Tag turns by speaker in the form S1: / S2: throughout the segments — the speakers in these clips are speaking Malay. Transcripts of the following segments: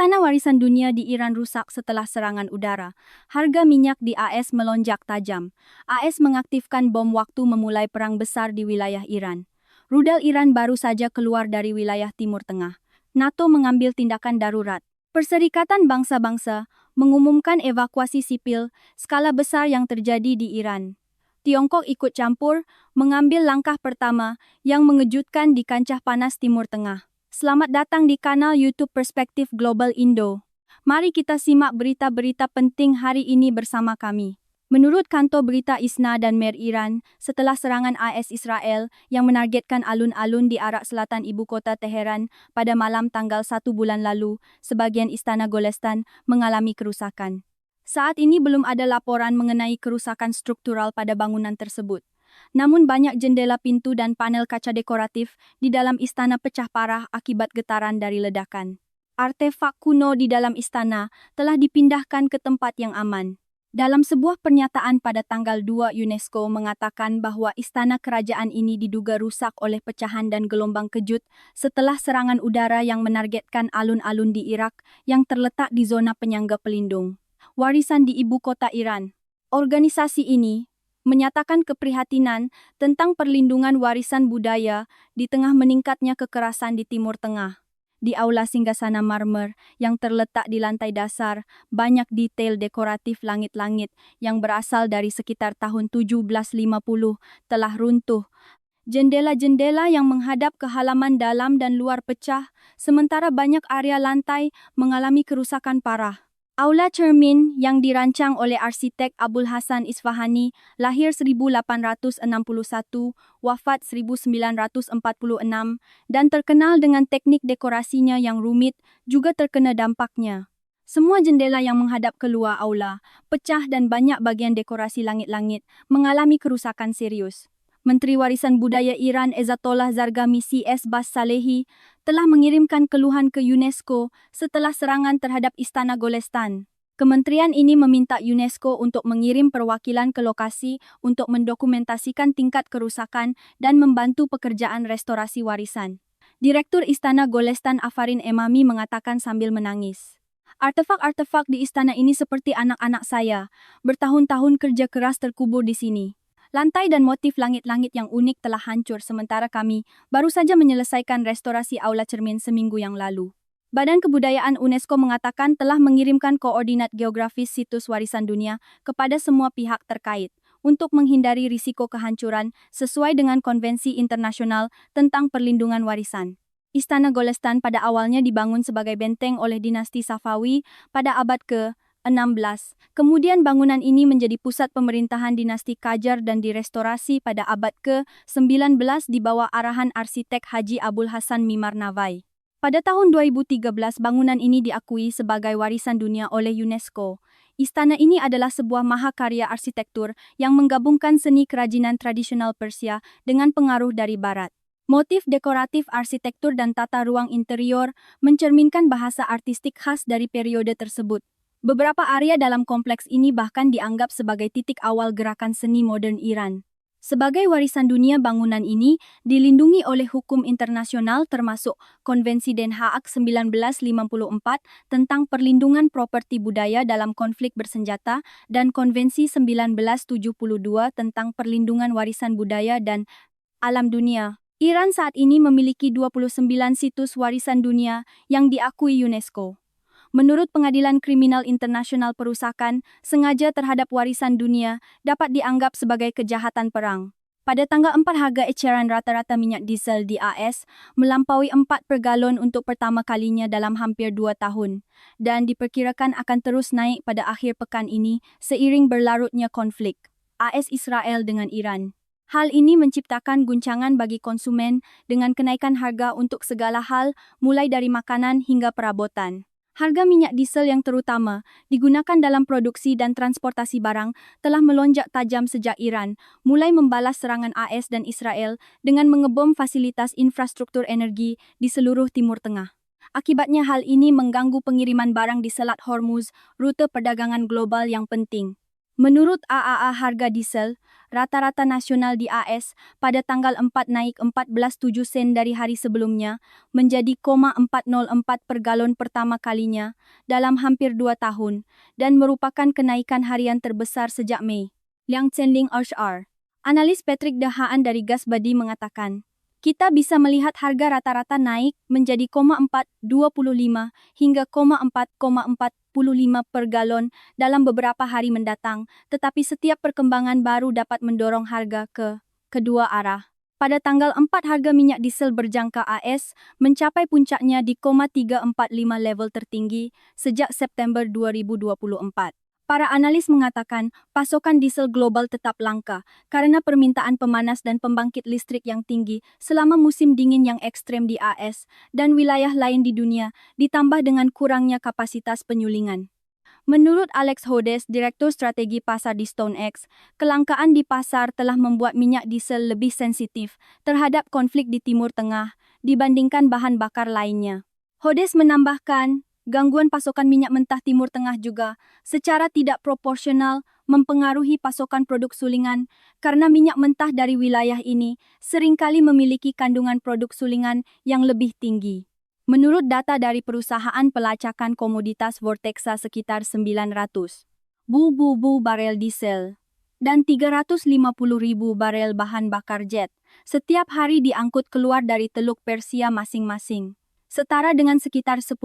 S1: Istana Warisan Dunia di Iran rusak setelah serangan udara. Harga minyak di AS melonjak tajam. AS mengaktifkan bom waktu memulai perang besar di wilayah Iran. Rudal Iran baru saja keluar dari wilayah Timur Tengah. NATO mengambil tindakan darurat. Perserikatan Bangsa-Bangsa mengumumkan evakuasi sipil skala besar yang terjadi di Iran. Tiongkok ikut campur, mengambil langkah pertama yang mengejutkan di kancah panas Timur Tengah. Selamat datang di kanal YouTube Perspektif Global Indo. Mari kita simak berita-berita penting hari ini bersama kami. Menurut kantor berita ISNA dan Mer Iran, setelah serangan AS Israel yang menargetkan alun-alun di arah selatan ibu kota Teheran pada malam tanggal 1 bulan lalu, sebagian istana Golestan mengalami kerusakan. Saat ini belum ada laporan mengenai kerusakan struktural pada bangunan tersebut. Namun banyak jendela pintu dan panel kaca dekoratif di dalam istana pecah parah akibat getaran dari ledakan. Artefak kuno di dalam istana telah dipindahkan ke tempat yang aman. Dalam sebuah pernyataan pada tanggal 2, UNESCO mengatakan bahwa istana kerajaan ini diduga rusak oleh pecahan dan gelombang kejut setelah serangan udara yang menargetkan alun-alun di Irak yang terletak di zona penyangga pelindung warisan di ibu kota Iran. Organisasi ini menyatakan keprihatinan tentang perlindungan warisan budaya di tengah meningkatnya kekerasan di Timur Tengah. Di aula singgasana marmer yang terletak di lantai dasar, banyak detail dekoratif langit-langit yang berasal dari sekitar tahun 1750 telah runtuh. Jendela-jendela yang menghadap ke halaman dalam dan luar pecah, sementara banyak area lantai mengalami kerusakan parah. Aula cermin yang dirancang oleh arsitek Abul Hasan Isfahani, lahir 1861, wafat 1946, dan terkenal dengan teknik dekorasinya yang rumit, juga terkena dampaknya. Semua jendela yang menghadap keluar aula, pecah dan banyak bagian dekorasi langit-langit mengalami kerusakan serius. Menteri Warisan Budaya Iran Ezatollah Zargami CS Bas Salehi telah mengirimkan keluhan ke UNESCO setelah serangan terhadap Istana Golestan. Kementerian ini meminta UNESCO untuk mengirim perwakilan ke lokasi untuk mendokumentasikan tingkat kerusakan dan membantu pekerjaan restorasi warisan. Direktur Istana Golestan Afarin Emami mengatakan sambil menangis, "Artefak-artefak di istana ini seperti anak-anak saya, bertahun-tahun kerja keras terkubur di sini. Lantai dan motif langit-langit yang unik telah hancur sementara kami baru saja menyelesaikan restorasi aula cermin seminggu yang lalu." Badan Kebudayaan UNESCO mengatakan telah mengirimkan koordinat geografis situs warisan dunia kepada semua pihak terkait untuk menghindari risiko kehancuran sesuai dengan Konvensi Internasional tentang Perlindungan Warisan. Istana Golestan pada awalnya dibangun sebagai benteng oleh dinasti Safawi pada abad ke-16. Kemudian bangunan ini menjadi pusat pemerintahan dinasti Qajar dan direstorasi pada abad ke-19 di bawah arahan arsitek Haji Abul Hasan Mimar Navai. Pada tahun 2013 bangunan ini diakui sebagai warisan dunia oleh UNESCO. Istana ini adalah sebuah mahakarya arsitektur yang menggabungkan seni kerajinan tradisional Persia dengan pengaruh dari Barat. Motif dekoratif arsitektur dan tata ruang interior mencerminkan bahasa artistik khas dari periode tersebut. Beberapa area dalam kompleks ini bahkan dianggap sebagai titik awal gerakan seni modern Iran. Sebagai warisan dunia, bangunan ini dilindungi oleh hukum internasional termasuk Konvensi Den Haag 1954 tentang perlindungan properti budaya dalam konflik bersenjata dan Konvensi 1972 tentang perlindungan warisan budaya dan alam dunia. Iran saat ini memiliki 29 situs warisan dunia yang diakui UNESCO. Menurut Pengadilan Kriminal Internasional, perusakan sengaja terhadap warisan dunia dapat dianggap sebagai kejahatan perang. Pada tanggal 4 harga eceran rata-rata minyak diesel di AS melampaui 4 per galon untuk pertama kalinya dalam hampir 2 tahun dan diperkirakan akan terus naik pada akhir pekan ini seiring berlarutnya konflik AS Israel dengan Iran. Hal ini menciptakan guncangan bagi konsumen dengan kenaikan harga untuk segala hal mulai dari makanan hingga perabotan. Harga minyak diesel yang terutama digunakan dalam produksi dan transportasi barang telah melonjak tajam sejak Iran mulai membalas serangan AS dan Israel dengan mengebom fasilitas infrastruktur energi di seluruh Timur Tengah. Akibatnya hal ini mengganggu pengiriman barang di Selat Hormuz, rute perdagangan global yang penting. Menurut AAA harga diesel, rata-rata nasional di AS pada tanggal 4 naik 14,7 sen dari hari sebelumnya menjadi 404 per galon pertama kalinya dalam hampir 2 tahun dan merupakan kenaikan harian terbesar sejak Mei. Liang Chenling HR. Analis Patrick Dehaan dari Gas Badi mengatakan, kita bisa melihat harga rata-rata naik menjadi 4,25 hingga 4,45 per galon dalam beberapa hari mendatang, tetapi setiap perkembangan baru dapat mendorong harga ke kedua arah. Pada tanggal 4 harga minyak diesel berjangka AS mencapai puncaknya di 345 level tertinggi sejak September 2024. Para analis mengatakan pasokan diesel global tetap langka karena permintaan pemanas dan pembangkit listrik yang tinggi selama musim dingin yang ekstrem di AS dan wilayah lain di dunia, ditambah dengan kurangnya kapasitas penyulingan. Menurut Alex Hodes, Direktur Strategi Pasar di StoneX, kelangkaan di pasar telah membuat minyak diesel lebih sensitif terhadap konflik di Timur Tengah dibandingkan bahan bakar lainnya. Hodes menambahkan, gangguan pasokan minyak mentah Timur Tengah juga secara tidak proporsional mempengaruhi pasokan produk sulingan karena minyak mentah dari wilayah ini seringkali memiliki kandungan produk sulingan yang lebih tinggi. Menurut data dari perusahaan pelacakan komoditas Vortexa sekitar 900 barel diesel dan 350.000 barel bahan bakar jet setiap hari diangkut keluar dari Teluk Persia masing-masing, setara dengan sekitar 10%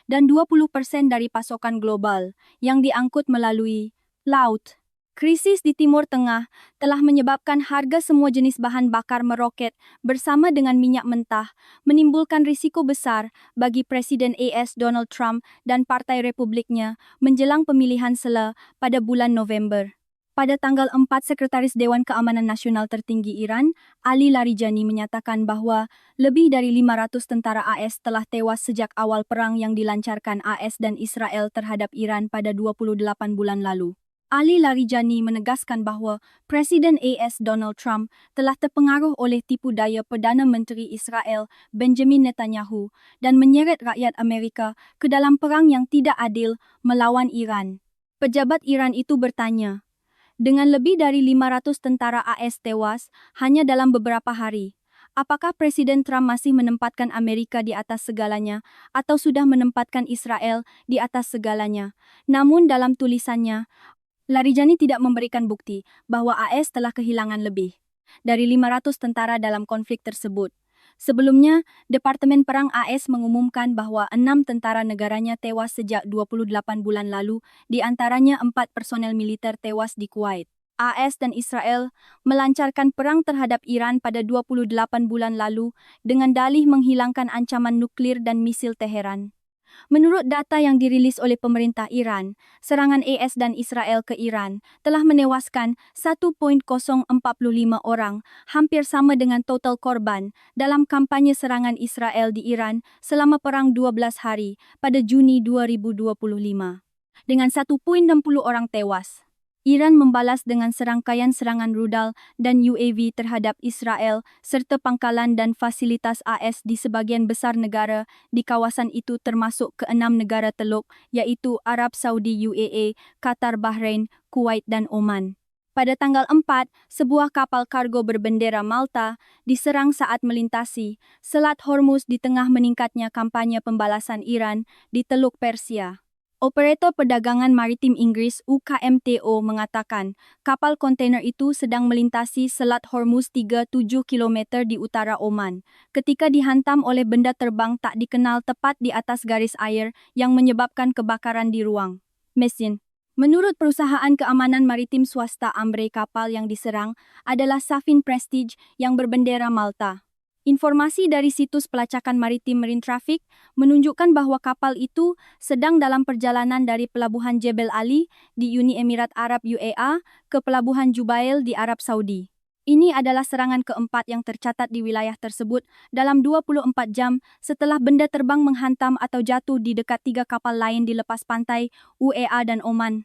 S1: dan 20% dari pasokan global yang diangkut melalui laut. Krisis di Timur Tengah telah menyebabkan harga semua jenis bahan bakar meroket bersama dengan minyak mentah, menimbulkan risiko besar bagi Presiden AS Donald Trump dan Partai Republiknya menjelang pemilihan sela pada bulan November. Pada tanggal 4, Sekretaris Dewan Keamanan Nasional tertinggi Iran, Ali Larijani menyatakan bahwa lebih dari 500 tentara AS telah tewas sejak awal perang yang dilancarkan AS dan Israel terhadap Iran pada 28 bulan lalu. Ali Larijani menegaskan bahwa Presiden AS Donald Trump telah terpengaruh oleh tipu daya Perdana Menteri Israel Benjamin Netanyahu dan menyeret rakyat Amerika ke dalam perang yang tidak adil melawan Iran. Pejabat Iran itu bertanya, dengan lebih dari 500 tentara AS tewas hanya dalam beberapa hari, apakah Presiden Trump masih menempatkan Amerika di atas segalanya atau sudah menempatkan Israel di atas segalanya? Namun dalam tulisannya, Larijani tidak memberikan bukti bahwa AS telah kehilangan lebih dari 500 tentara dalam konflik tersebut. Sebelumnya, Departemen Perang AS mengumumkan bahwa 6 tentara negaranya tewas sejak 28 bulan lalu, di antaranya 4 personel militer tewas di Kuwait. AS dan Israel melancarkan perang terhadap Iran pada 28 bulan lalu dengan dalih menghilangkan ancaman nuklir dan misil Teheran. Menurut data yang dirilis oleh pemerintah Iran, serangan AS dan Israel ke Iran telah menewaskan 1,045 orang, hampir sama dengan total korban dalam kampanye serangan Israel di Iran selama perang 12 hari pada Juni 2025. Dengan 1,60 orang tewas. Iran membalas dengan serangkaian serangan rudal dan UAV terhadap Israel serta pangkalan dan fasilitas AS di sebagian besar negara di kawasan itu termasuk ke-6 negara Teluk, yaitu Arab Saudi UAE, Qatar Bahrain, Kuwait dan Oman. Pada tanggal 4, sebuah kapal kargo berbendera Malta diserang saat melintasi Selat Hormuz di tengah meningkatnya kampanye pembalasan Iran di Teluk Persia. Operator Perdagangan Maritim Inggris UKMTO mengatakan kapal kontainer itu sedang melintasi Selat Hormuz 37 km di utara Oman ketika dihantam oleh benda terbang tak dikenal tepat di atas garis air yang menyebabkan kebakaran di ruang mesin. Menurut perusahaan keamanan maritim swasta Ambre, kapal yang diserang adalah Safin Prestige yang berbendera Malta. Informasi dari situs pelacakan maritim Marine Traffic menunjukkan bahwa kapal itu sedang dalam perjalanan dari pelabuhan Jebel Ali di Uni Emirat Arab UAE ke pelabuhan Jubail di Arab Saudi. Ini adalah serangan keempat yang tercatat di wilayah tersebut dalam 24 jam setelah benda terbang menghantam atau jatuh di dekat 3 kapal lain di lepas pantai UAE dan Oman.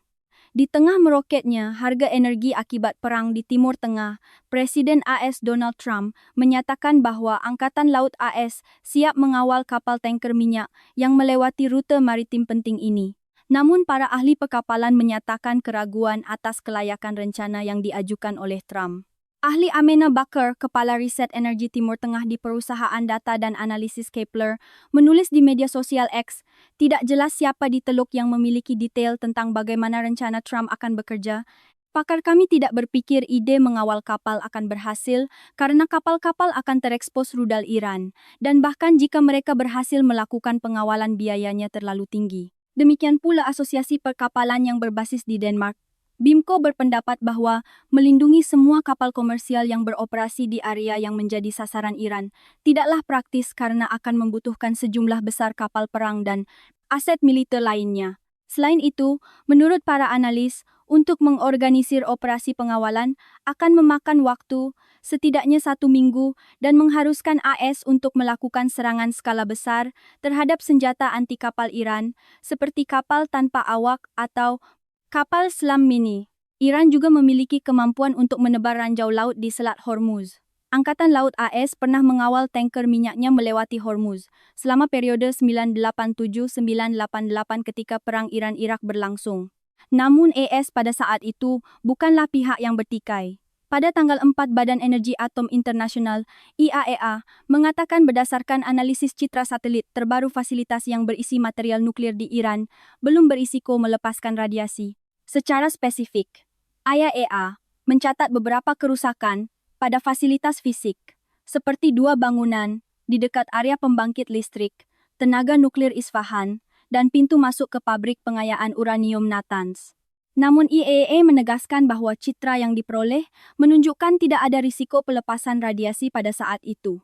S1: Di tengah meroketnya harga energi akibat perang di Timur Tengah, Presiden AS Donald Trump menyatakan bahwa Angkatan Laut AS siap mengawal kapal tanker minyak yang melewati rute maritim penting ini. Namun para ahli pekapalan menyatakan keraguan atas kelayakan rencana yang diajukan oleh Trump. Ahli Amena Bakr, Kepala Riset Energi Timur Tengah di Perusahaan Data dan Analisis Kepler, menulis di media sosial X, tidak jelas siapa di Teluk yang memiliki detail tentang bagaimana rencana Trump akan bekerja. Pakar kami tidak berpikir ide mengawal kapal akan berhasil karena kapal-kapal akan terekspos rudal Iran, dan bahkan jika mereka berhasil melakukan pengawalan biayanya terlalu tinggi. Demikian pula Asosiasi Perkapalan yang berbasis di Denmark. BIMCO berpendapat bahwa melindungi semua kapal komersial yang beroperasi di area yang menjadi sasaran Iran tidaklah praktis karena akan membutuhkan sejumlah besar kapal perang dan aset militer lainnya. Selain itu, menurut para analis, untuk mengorganisir operasi pengawalan akan memakan waktu setidaknya 1 minggu dan mengharuskan AS untuk melakukan serangan skala besar terhadap senjata anti kapal Iran seperti kapal tanpa awak atau kapal selam mini. Iran juga memiliki kemampuan untuk menebar ranjau laut di Selat Hormuz. Angkatan Laut AS pernah mengawal tanker minyaknya melewati Hormuz selama periode 987-988 ketika Perang Iran-Irak berlangsung. Namun AS pada saat itu bukanlah pihak yang bertikai. Pada tanggal 4 Badan Energi Atom Internasional (IAEA) mengatakan berdasarkan analisis citra satelit terbaru fasilitas yang berisi material nuklir di Iran belum berisiko melepaskan radiasi. Secara spesifik, IAEA mencatat beberapa kerusakan pada fasilitas fisik, seperti 2 bangunan di dekat area pembangkit listrik, tenaga nuklir Isfahan, dan pintu masuk ke pabrik pengayaan uranium Natanz. Namun IAEA menegaskan bahwa citra yang diperoleh menunjukkan tidak ada risiko pelepasan radiasi pada saat itu.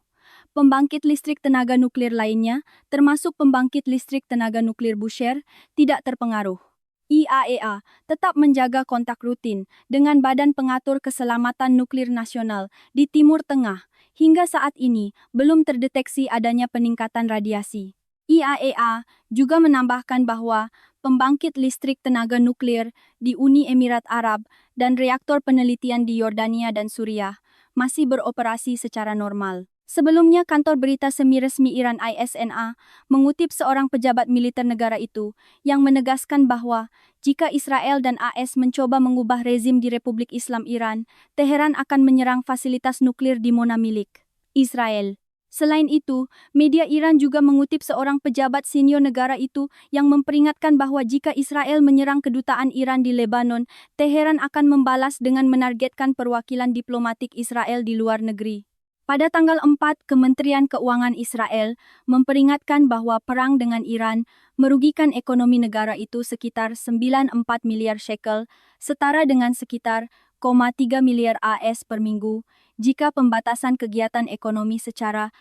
S1: Pembangkit listrik tenaga nuklir lainnya, termasuk pembangkit listrik tenaga nuklir Bushehr, tidak terpengaruh. IAEA tetap menjaga kontak rutin dengan Badan Pengatur Keselamatan Nuklir Nasional di Timur Tengah. Hingga saat ini, belum terdeteksi adanya peningkatan radiasi. IAEA juga menambahkan bahwa pembangkit listrik tenaga nuklir di Uni Emirat Arab dan reaktor penelitian di Yordania dan Suriah masih beroperasi secara normal. Sebelumnya, kantor berita semi-resmi Iran ISNA mengutip seorang pejabat militer negara itu yang menegaskan bahwa jika Israel dan AS mencoba mengubah rezim di Republik Islam Iran, Teheran akan menyerang fasilitas nuklir di Mona milik Israel. Selain itu, media Iran juga mengutip seorang pejabat senior negara itu yang memperingatkan bahwa jika Israel menyerang kedutaan Iran di Lebanon, Teheran akan membalas dengan menargetkan perwakilan diplomatik Israel di luar negeri. Pada tanggal 4, Kementerian Keuangan Israel memperingatkan bahwa perang dengan Iran merugikan ekonomi negara itu sekitar 94 miliar shekel, setara dengan sekitar 0,3 miliar AS per minggu, jika pembatasan kegiatan ekonomi secara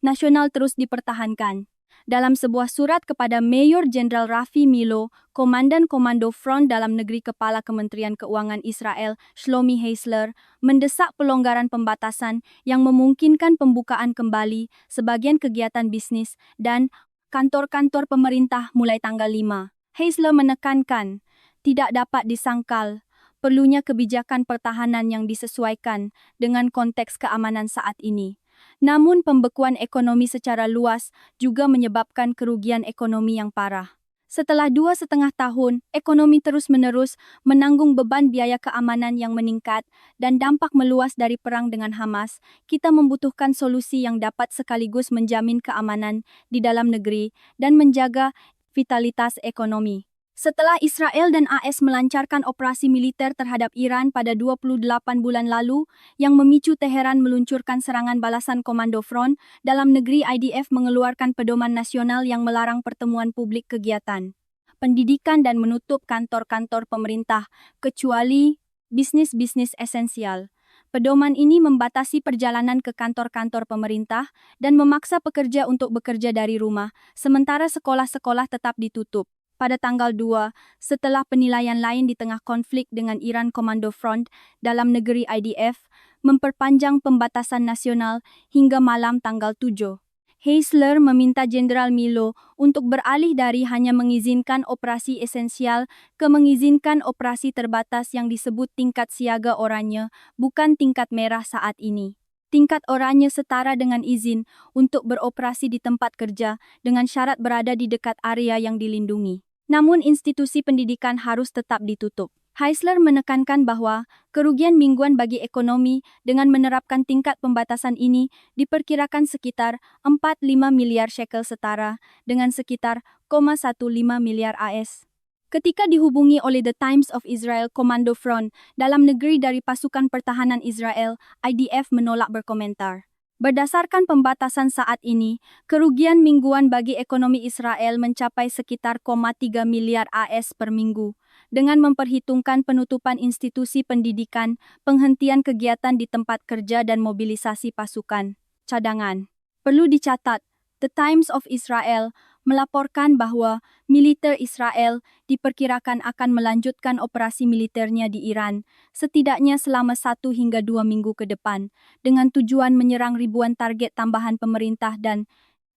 S1: nasional terus dipertahankan. Dalam sebuah surat kepada Mayor Jenderal Rafi Milo, Komandan Komando Front Dalam Negeri Kepala Kementerian Keuangan Israel, Shlomi Heisler, mendesak pelonggaran pembatasan yang memungkinkan pembukaan kembali sebagian kegiatan bisnis dan kantor-kantor pemerintah mulai tanggal 5. Heisler menekankan, tidak dapat disangkal perlunya kebijakan pertahanan yang disesuaikan dengan konteks keamanan saat ini. Namun pembekuan ekonomi secara luas juga menyebabkan kerugian ekonomi yang parah. Setelah 2,5 tahun, ekonomi terus-menerus menanggung beban biaya keamanan yang meningkat dan dampak meluas dari perang dengan Hamas, kita membutuhkan solusi yang dapat sekaligus menjamin keamanan di dalam negeri dan menjaga vitalitas ekonomi. Setelah Israel dan AS melancarkan operasi militer terhadap Iran pada 28 bulan lalu, yang memicu Teheran meluncurkan serangan balasan Komando Front Dalam Negeri IDF mengeluarkan pedoman nasional yang melarang pertemuan publik kegiatan pendidikan dan menutup kantor-kantor pemerintah, kecuali bisnis-bisnis esensial. Pedoman ini membatasi perjalanan ke kantor-kantor pemerintah dan memaksa pekerja untuk bekerja dari rumah, sementara sekolah-sekolah tetap ditutup. Pada tanggal 2, setelah penilaian lain di tengah konflik dengan Iran, Komando Front Dalam Negeri IDF memperpanjang pembatasan nasional hingga malam tanggal 7. Heisler meminta Jenderal Milo untuk beralih dari hanya mengizinkan operasi esensial ke mengizinkan operasi terbatas yang disebut tingkat siaga oranye, bukan tingkat merah saat ini. Tingkat oranye setara dengan izin untuk beroperasi di tempat kerja dengan syarat berada di dekat area yang dilindungi. Namun institusi pendidikan harus tetap ditutup. Heisler menekankan bahwa kerugian mingguan bagi ekonomi dengan menerapkan tingkat pembatasan ini diperkirakan sekitar 45 miliar shekel setara dengan sekitar 0,15 miliar AS. Ketika dihubungi oleh The Times of Israel Commando Front dalam negeri dari Pasukan Pertahanan Israel, IDF menolak berkomentar. Berdasarkan pembatasan saat ini, kerugian mingguan bagi ekonomi Israel mencapai sekitar 0,3 miliar AS per minggu, dengan memperhitungkan penutupan institusi pendidikan, penghentian kegiatan di tempat kerja dan mobilisasi pasukan cadangan. Perlu dicatat, The Times of Israel melaporkan bahwa militer Israel diperkirakan akan melanjutkan operasi militernya di Iran, setidaknya selama 1 hingga 2 minggu ke depan, dengan tujuan menyerang ribuan target tambahan pemerintah dan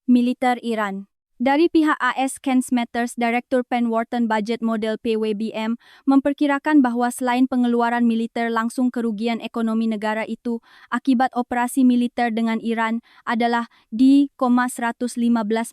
S1: militer Iran. Dari pihak AS, Ken Smetters, Direktur Penn-Wharton Budget Model PWBM, memperkirakan bahwa selain pengeluaran militer langsung kerugian ekonomi negara itu akibat operasi militer dengan Iran adalah di 115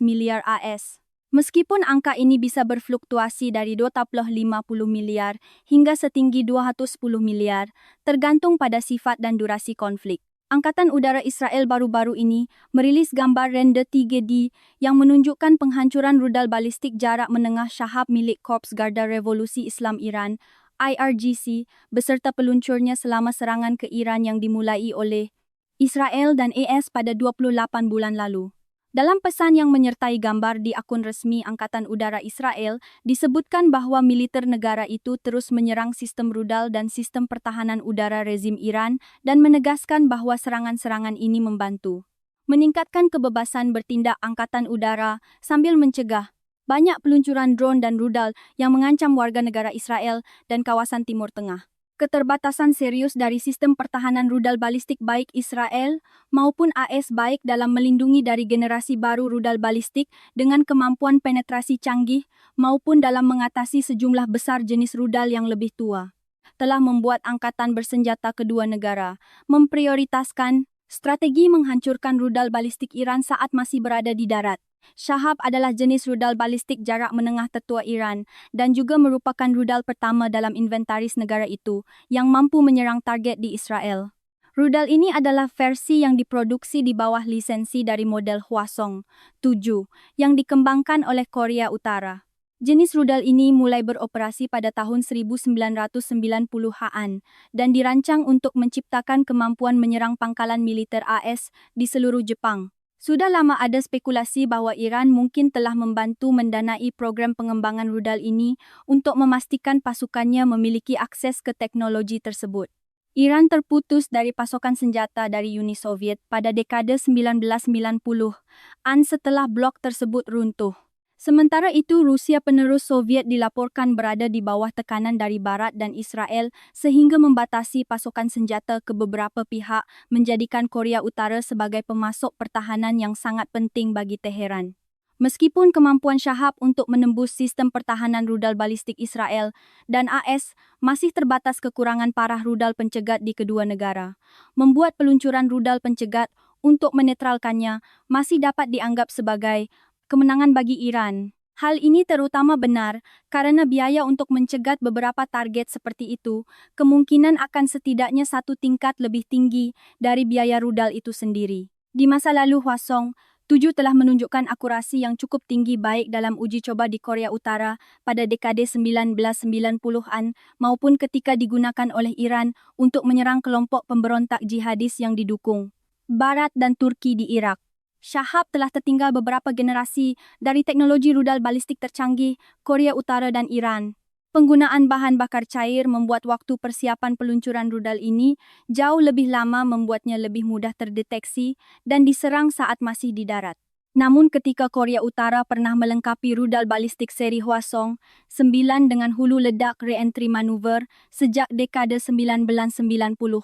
S1: miliar AS. Meskipun angka ini bisa berfluktuasi dari 250 miliar hingga setinggi 210 miliar, tergantung pada sifat dan durasi konflik. Angkatan Udara Israel baru-baru ini merilis gambar render 3D yang menunjukkan penghancuran rudal balistik jarak menengah Shahab milik Korps Garda Revolusi Islam Iran, IRGC, beserta peluncurnya selama serangan ke Iran yang dimulai oleh Israel dan AS pada 28 bulan lalu. Dalam pesan yang menyertai gambar di akun resmi Angkatan Udara Israel, disebutkan bahwa militer negara itu terus menyerang sistem rudal dan sistem pertahanan udara rezim Iran dan menegaskan bahwa serangan-serangan ini membantu meningkatkan kebebasan bertindak Angkatan Udara sambil mencegah banyak peluncuran drone dan rudal yang mengancam warga negara Israel dan kawasan Timur Tengah. Keterbatasan serius dari sistem pertahanan rudal balistik baik Israel maupun AS baik dalam melindungi dari generasi baru rudal balistik dengan kemampuan penetrasi canggih maupun dalam mengatasi sejumlah besar jenis rudal yang lebih tua, telah membuat angkatan bersenjata kedua negara memprioritaskan strategi menghancurkan rudal balistik Iran saat masih berada di darat. Shahab adalah jenis rudal balistik jarak menengah tertua Iran dan juga merupakan rudal pertama dalam inventaris negara itu yang mampu menyerang target di Israel. Rudal ini adalah versi yang diproduksi di bawah lisensi dari model Hwasong 7 yang dikembangkan oleh Korea Utara. Jenis rudal ini mulai beroperasi pada tahun 1990-an dan dirancang untuk menciptakan kemampuan menyerang pangkalan militer AS di seluruh Jepang. Sudah lama ada spekulasi bahwa Iran mungkin telah membantu mendanai program pengembangan rudal ini untuk memastikan pasukannya memiliki akses ke teknologi tersebut. Iran terputus dari pasokan senjata dari Uni Soviet pada dekade 1990-an setelah blok tersebut runtuh. Sementara itu, Rusia penerus Soviet dilaporkan berada di bawah tekanan dari Barat dan Israel sehingga membatasi pasokan senjata ke beberapa pihak, menjadikan Korea Utara sebagai pemasok pertahanan yang sangat penting bagi Teheran. Meskipun kemampuan Shahab untuk menembus sistem pertahanan rudal balistik Israel dan AS masih terbatas, kekurangan parah rudal pencegat di kedua negara membuat peluncuran rudal pencegat untuk menetralkannya masih dapat dianggap sebagai kemenangan bagi Iran. Hal ini terutama benar karena biaya untuk mencegat beberapa target seperti itu kemungkinan akan setidaknya satu tingkat lebih tinggi dari biaya rudal itu sendiri. Di masa lalu, Hwasong 7 telah menunjukkan akurasi yang cukup tinggi baik dalam uji coba di Korea Utara pada dekade 1990-an maupun ketika digunakan oleh Iran untuk menyerang kelompok pemberontak jihadis yang didukung Barat dan Turki di Irak. Shahab telah tertinggal beberapa generasi dari teknologi rudal balistik tercanggih Korea Utara dan Iran. Penggunaan bahan bakar cair membuat waktu persiapan peluncuran rudal ini jauh lebih lama, membuatnya lebih mudah terdeteksi dan diserang saat masih di darat. Namun ketika Korea Utara pernah melengkapi rudal balistik seri Hwasong 9 dengan hulu ledak re-entry maneuver sejak dekade 1990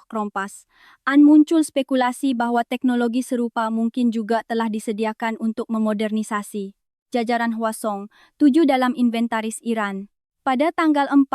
S1: Kompas, muncul spekulasi bahwa teknologi serupa mungkin juga telah disediakan untuk memodernisasi jajaran Hwasong 7 dalam inventaris Iran. Pada tanggal 4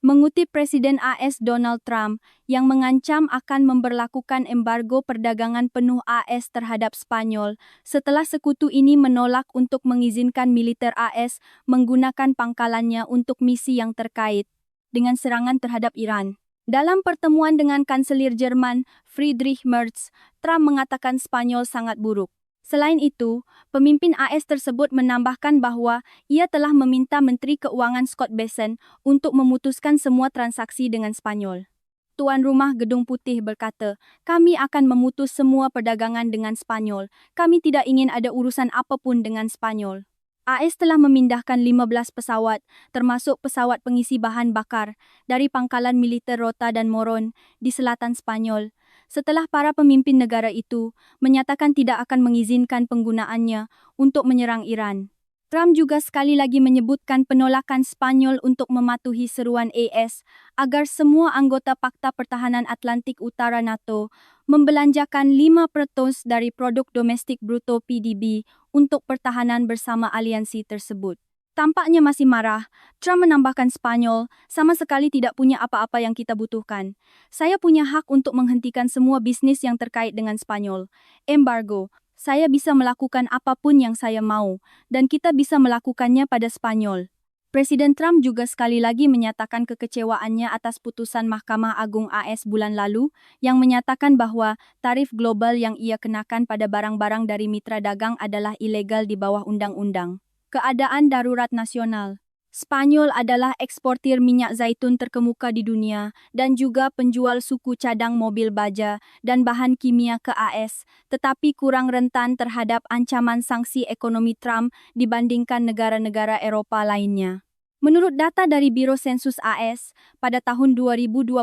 S1: Mengutip Presiden AS Donald Trump yang mengancam akan memberlakukan embargo perdagangan penuh AS terhadap Spanyol setelah sekutu ini menolak untuk mengizinkan militer AS menggunakan pangkalannya untuk misi yang terkait dengan serangan terhadap Iran. Dalam pertemuan dengan Kanselir Jerman Friedrich Merz, Trump mengatakan Spanyol sangat buruk. Selain itu, pemimpin AS tersebut menambahkan bahwa ia telah meminta Menteri Keuangan Scott Bessent untuk memutuskan semua transaksi dengan Spanyol. Tuan Rumah Gedung Putih berkata, "Kami akan memutus semua perdagangan dengan Spanyol. Kami tidak ingin ada urusan apapun dengan Spanyol." AS telah memindahkan 15 pesawat, termasuk pesawat pengisi bahan bakar, dari pangkalan militer Rota dan Moron di selatan Spanyol, setelah para pemimpin negara itu menyatakan tidak akan mengizinkan penggunaannya untuk menyerang Iran. Trump juga sekali lagi menyebutkan penolakan Spanyol untuk mematuhi seruan AS agar semua anggota Pakta Pertahanan Atlantik Utara NATO membelanjakan 5% dari produk domestik bruto PDB untuk pertahanan bersama aliansi tersebut. Tampaknya masih marah, Trump menambahkan Spanyol sama sekali tidak punya apa-apa yang kita butuhkan. Saya punya hak untuk menghentikan semua bisnis yang terkait dengan Spanyol. Embargo, saya bisa melakukan apapun yang saya mau, dan kita bisa melakukannya pada Spanyol. Presiden Trump juga sekali lagi menyatakan kekecewaannya atas putusan Mahkamah Agung AS bulan lalu yang menyatakan bahwa tarif global yang ia kenakan pada barang-barang dari mitra dagang adalah ilegal di bawah undang-undang. Keadaan darurat nasional. Spanyol adalah eksportir minyak zaitun terkemuka di dunia dan juga penjual suku cadang mobil baja dan bahan kimia ke AS, tetapi kurang rentan terhadap ancaman sanksi ekonomi Trump dibandingkan negara-negara Eropa lainnya. Menurut data dari Biro Sensus AS, pada tahun 2025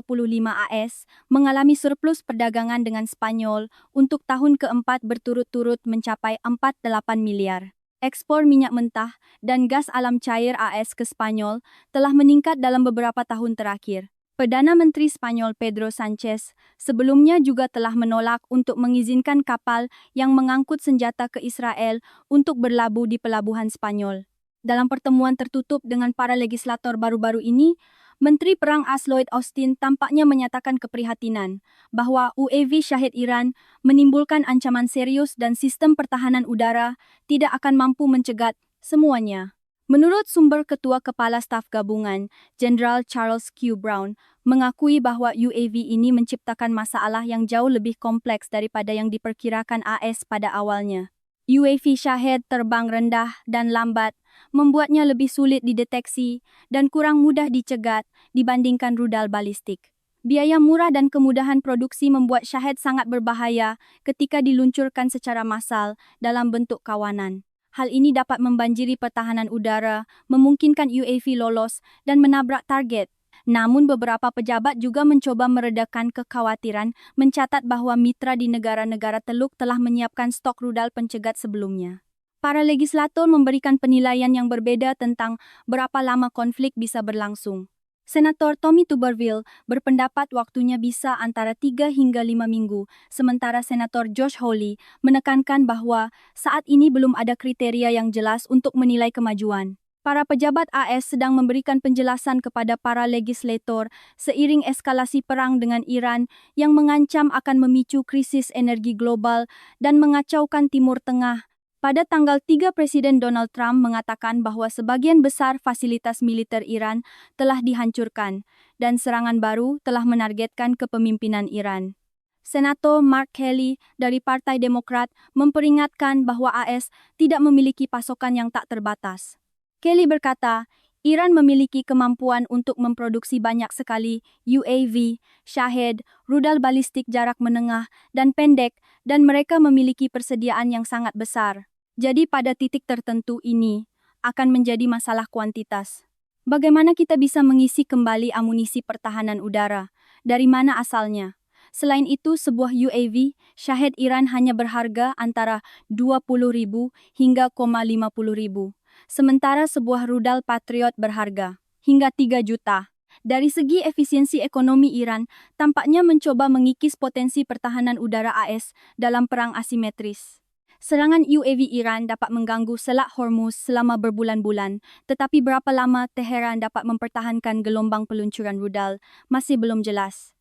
S1: AS mengalami surplus perdagangan dengan Spanyol untuk tahun keempat berturut-turut mencapai 48 miliar. Ekspor minyak mentah dan gas alam cair AS ke Spanyol telah meningkat dalam beberapa tahun terakhir. Perdana Menteri Spanyol Pedro Sánchez sebelumnya juga telah menolak untuk mengizinkan kapal yang mengangkut senjata ke Israel untuk berlabuh di pelabuhan Spanyol. Dalam pertemuan tertutup dengan para legislator baru-baru ini, Menteri Perang AS Lloyd Austin tampaknya menyatakan keprihatinan bahwa UAV Shahed Iran menimbulkan ancaman serius dan sistem pertahanan udara tidak akan mampu mencegat semuanya. Menurut sumber Ketua Kepala Staf Gabungan, Jenderal Charles Q. Brown, mengakui bahwa UAV ini menciptakan masalah yang jauh lebih kompleks daripada yang diperkirakan AS pada awalnya. UAV Shahed terbang rendah dan lambat, membuatnya lebih sulit dideteksi dan kurang mudah dicegat dibandingkan rudal balistik. Biaya murah dan kemudahan produksi membuat Shahed sangat berbahaya ketika diluncurkan secara massal dalam bentuk kawanan. Hal ini dapat membanjiri pertahanan udara, memungkinkan UAV lolos dan menabrak target. Namun beberapa pejabat juga mencoba meredakan kekhawatiran, mencatat bahwa mitra di negara-negara Teluk telah menyiapkan stok rudal pencegat sebelumnya. Para legislator memberikan penilaian yang berbeda tentang berapa lama konflik bisa berlangsung. Senator Tommy Tuberville berpendapat waktunya bisa antara 3 hingga 5 minggu, sementara Senator Josh Hawley menekankan bahwa saat ini belum ada kriteria yang jelas untuk menilai kemajuan. Para pejabat AS sedang memberikan penjelasan kepada para legislator seiring eskalasi perang dengan Iran yang mengancam akan memicu krisis energi global dan mengacaukan Timur Tengah. Pada tanggal 3 Presiden Donald Trump mengatakan bahwa sebagian besar fasilitas militer Iran telah dihancurkan dan serangan baru telah menargetkan kepemimpinan Iran. Senator Mark Kelly dari Partai Demokrat memperingatkan bahwa AS tidak memiliki pasokan yang tak terbatas. Kelly berkata, Iran memiliki kemampuan untuk memproduksi banyak sekali UAV, Shahed, rudal balistik jarak menengah dan pendek, dan mereka memiliki persediaan yang sangat besar. Jadi pada titik tertentu ini akan menjadi masalah kuantitas. Bagaimana kita bisa mengisi kembali amunisi pertahanan udara? Dari mana asalnya? Selain itu, sebuah UAV Shahed Iran hanya berharga antara 20.000 hingga 50.000. Sementara sebuah rudal Patriot berharga hingga 3 juta. Dari segi efisiensi ekonomi Iran, tampaknya mencoba mengikis potensi pertahanan udara AS dalam perang asimetris. Serangan UAV Iran dapat mengganggu Selat Hormuz selama berbulan-bulan, tetapi berapa lama Teheran dapat mempertahankan gelombang peluncuran rudal masih belum jelas.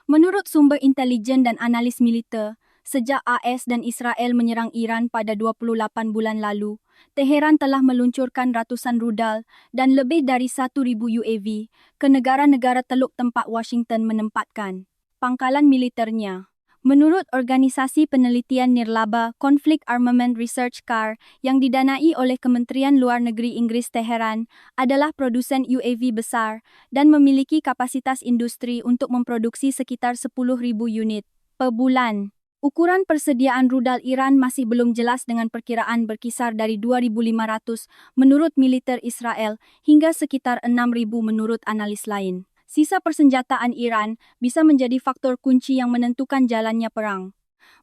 S1: Menurut sumber intelijen dan analis militer, sejak AS dan Israel menyerang Iran pada 28 bulan lalu, Teheran telah meluncurkan ratusan rudal dan lebih dari 1,000 UAV ke negara-negara teluk tempat Washington menempatkan pangkalan militernya. Menurut Organisasi Penelitian Nirlaba Konflik Armament Research CAR yang didanai oleh Kementerian Luar Negeri Inggris, Teheran adalah produsen UAV besar dan memiliki kapasitas industri untuk memproduksi sekitar 10,000 unit per bulan. Ukuran persediaan rudal Iran masih belum jelas dengan perkiraan berkisar dari 2.500 menurut militer Israel hingga sekitar 6.000 menurut analis lain. Sisa persenjataan Iran bisa menjadi faktor kunci yang menentukan jalannya perang.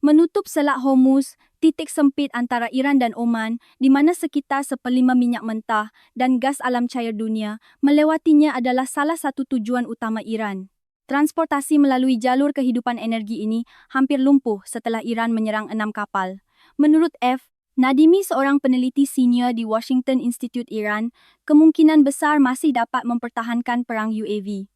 S1: Menutup Selat Hormuz, titik sempit antara Iran dan Oman, di mana sekitar 1/5 minyak mentah dan gas alam cair dunia, melewatinya adalah salah satu tujuan utama Iran. Transportasi melalui jalur kehidupan energi ini hampir lumpuh setelah Iran menyerang 6 kapal. Menurut F. Nadimi, seorang peneliti senior di Washington Institute Iran, kemungkinan besar masih dapat mempertahankan perang UAV.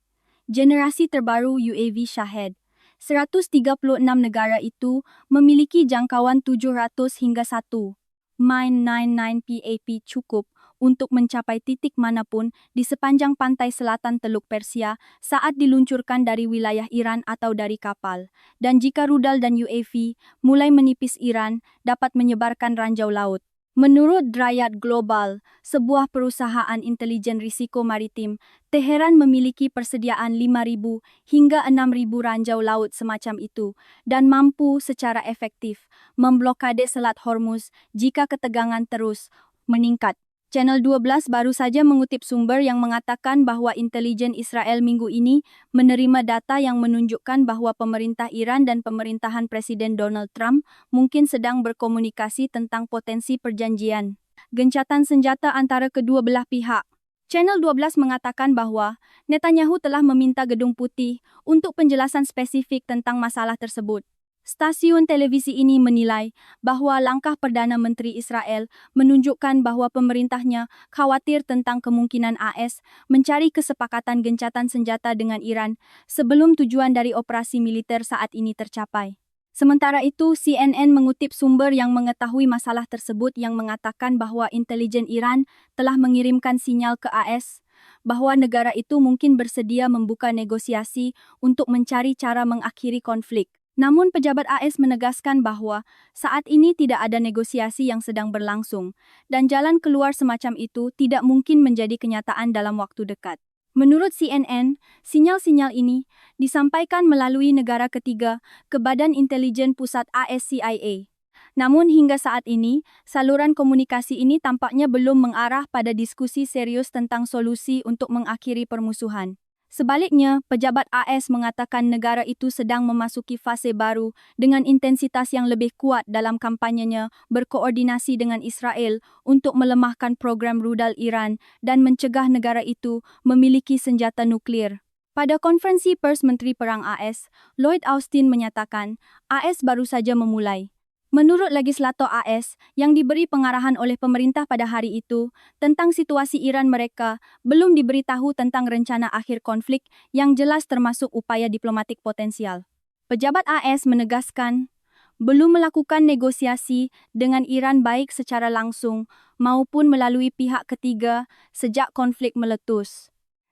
S1: Generasi terbaru UAV Shahed. 136 negara itu memiliki jangkauan 700 hingga 1,99 PAP cukup untuk mencapai titik manapun di sepanjang pantai selatan Teluk Persia saat diluncurkan dari wilayah Iran atau dari kapal. Dan jika rudal dan UAV mulai menipis Iran, dapat menyebarkan ranjau laut. Menurut Dryad Global, sebuah perusahaan intelijen risiko maritim, Teheran memiliki persediaan 5.000 hingga 6.000 ranjau laut semacam itu dan mampu secara efektif memblokade Selat Hormuz jika ketegangan terus meningkat. Channel 12 baru saja mengutip sumber yang mengatakan bahwa intelijen Israel minggu ini menerima data yang menunjukkan bahwa pemerintah Iran dan pemerintahan Presiden Donald Trump mungkin sedang berkomunikasi tentang potensi perjanjian gencatan senjata antara kedua belah pihak. Channel 12 mengatakan bahwa Netanyahu telah meminta Gedung Putih untuk penjelasan spesifik tentang masalah tersebut. Stasiun televisi ini menilai bahwa langkah Perdana Menteri Israel menunjukkan bahwa pemerintahnya khawatir tentang kemungkinan AS mencari kesepakatan gencatan senjata dengan Iran sebelum tujuan dari operasi militer saat ini tercapai. Sementara itu, CNN mengutip sumber yang mengetahui masalah tersebut yang mengatakan bahwa intelijen Iran telah mengirimkan sinyal ke AS bahwa negara itu mungkin bersedia membuka negosiasi untuk mencari cara mengakhiri konflik. Namun pejabat AS menegaskan bahwa saat ini tidak ada negosiasi yang sedang berlangsung dan jalan keluar semacam itu tidak mungkin menjadi kenyataan dalam waktu dekat. Menurut CNN, sinyal-sinyal ini disampaikan melalui negara ketiga ke Badan Intelijen Pusat AS CIA. Namun hingga saat ini, saluran komunikasi ini tampaknya belum mengarah pada diskusi serius tentang solusi untuk mengakhiri permusuhan. Sebaliknya, pejabat AS mengatakan negara itu sedang memasuki fase baru dengan intensitas yang lebih kuat dalam kampanyenya berkoordinasi dengan Israel untuk melemahkan program rudal Iran dan mencegah negara itu memiliki senjata nuklir. Pada konferensi pers Menteri Perang AS, Lloyd Austin menyatakan AS baru saja memulai. Menurut legislator AS yang diberi pengarahan oleh pemerintah pada hari itu tentang situasi Iran, mereka belum diberitahu tentang rencana akhir konflik yang jelas termasuk upaya diplomatik potensial. Pejabat AS menegaskan belum melakukan negosiasi dengan Iran baik secara langsung maupun melalui pihak ketiga sejak konflik meletus.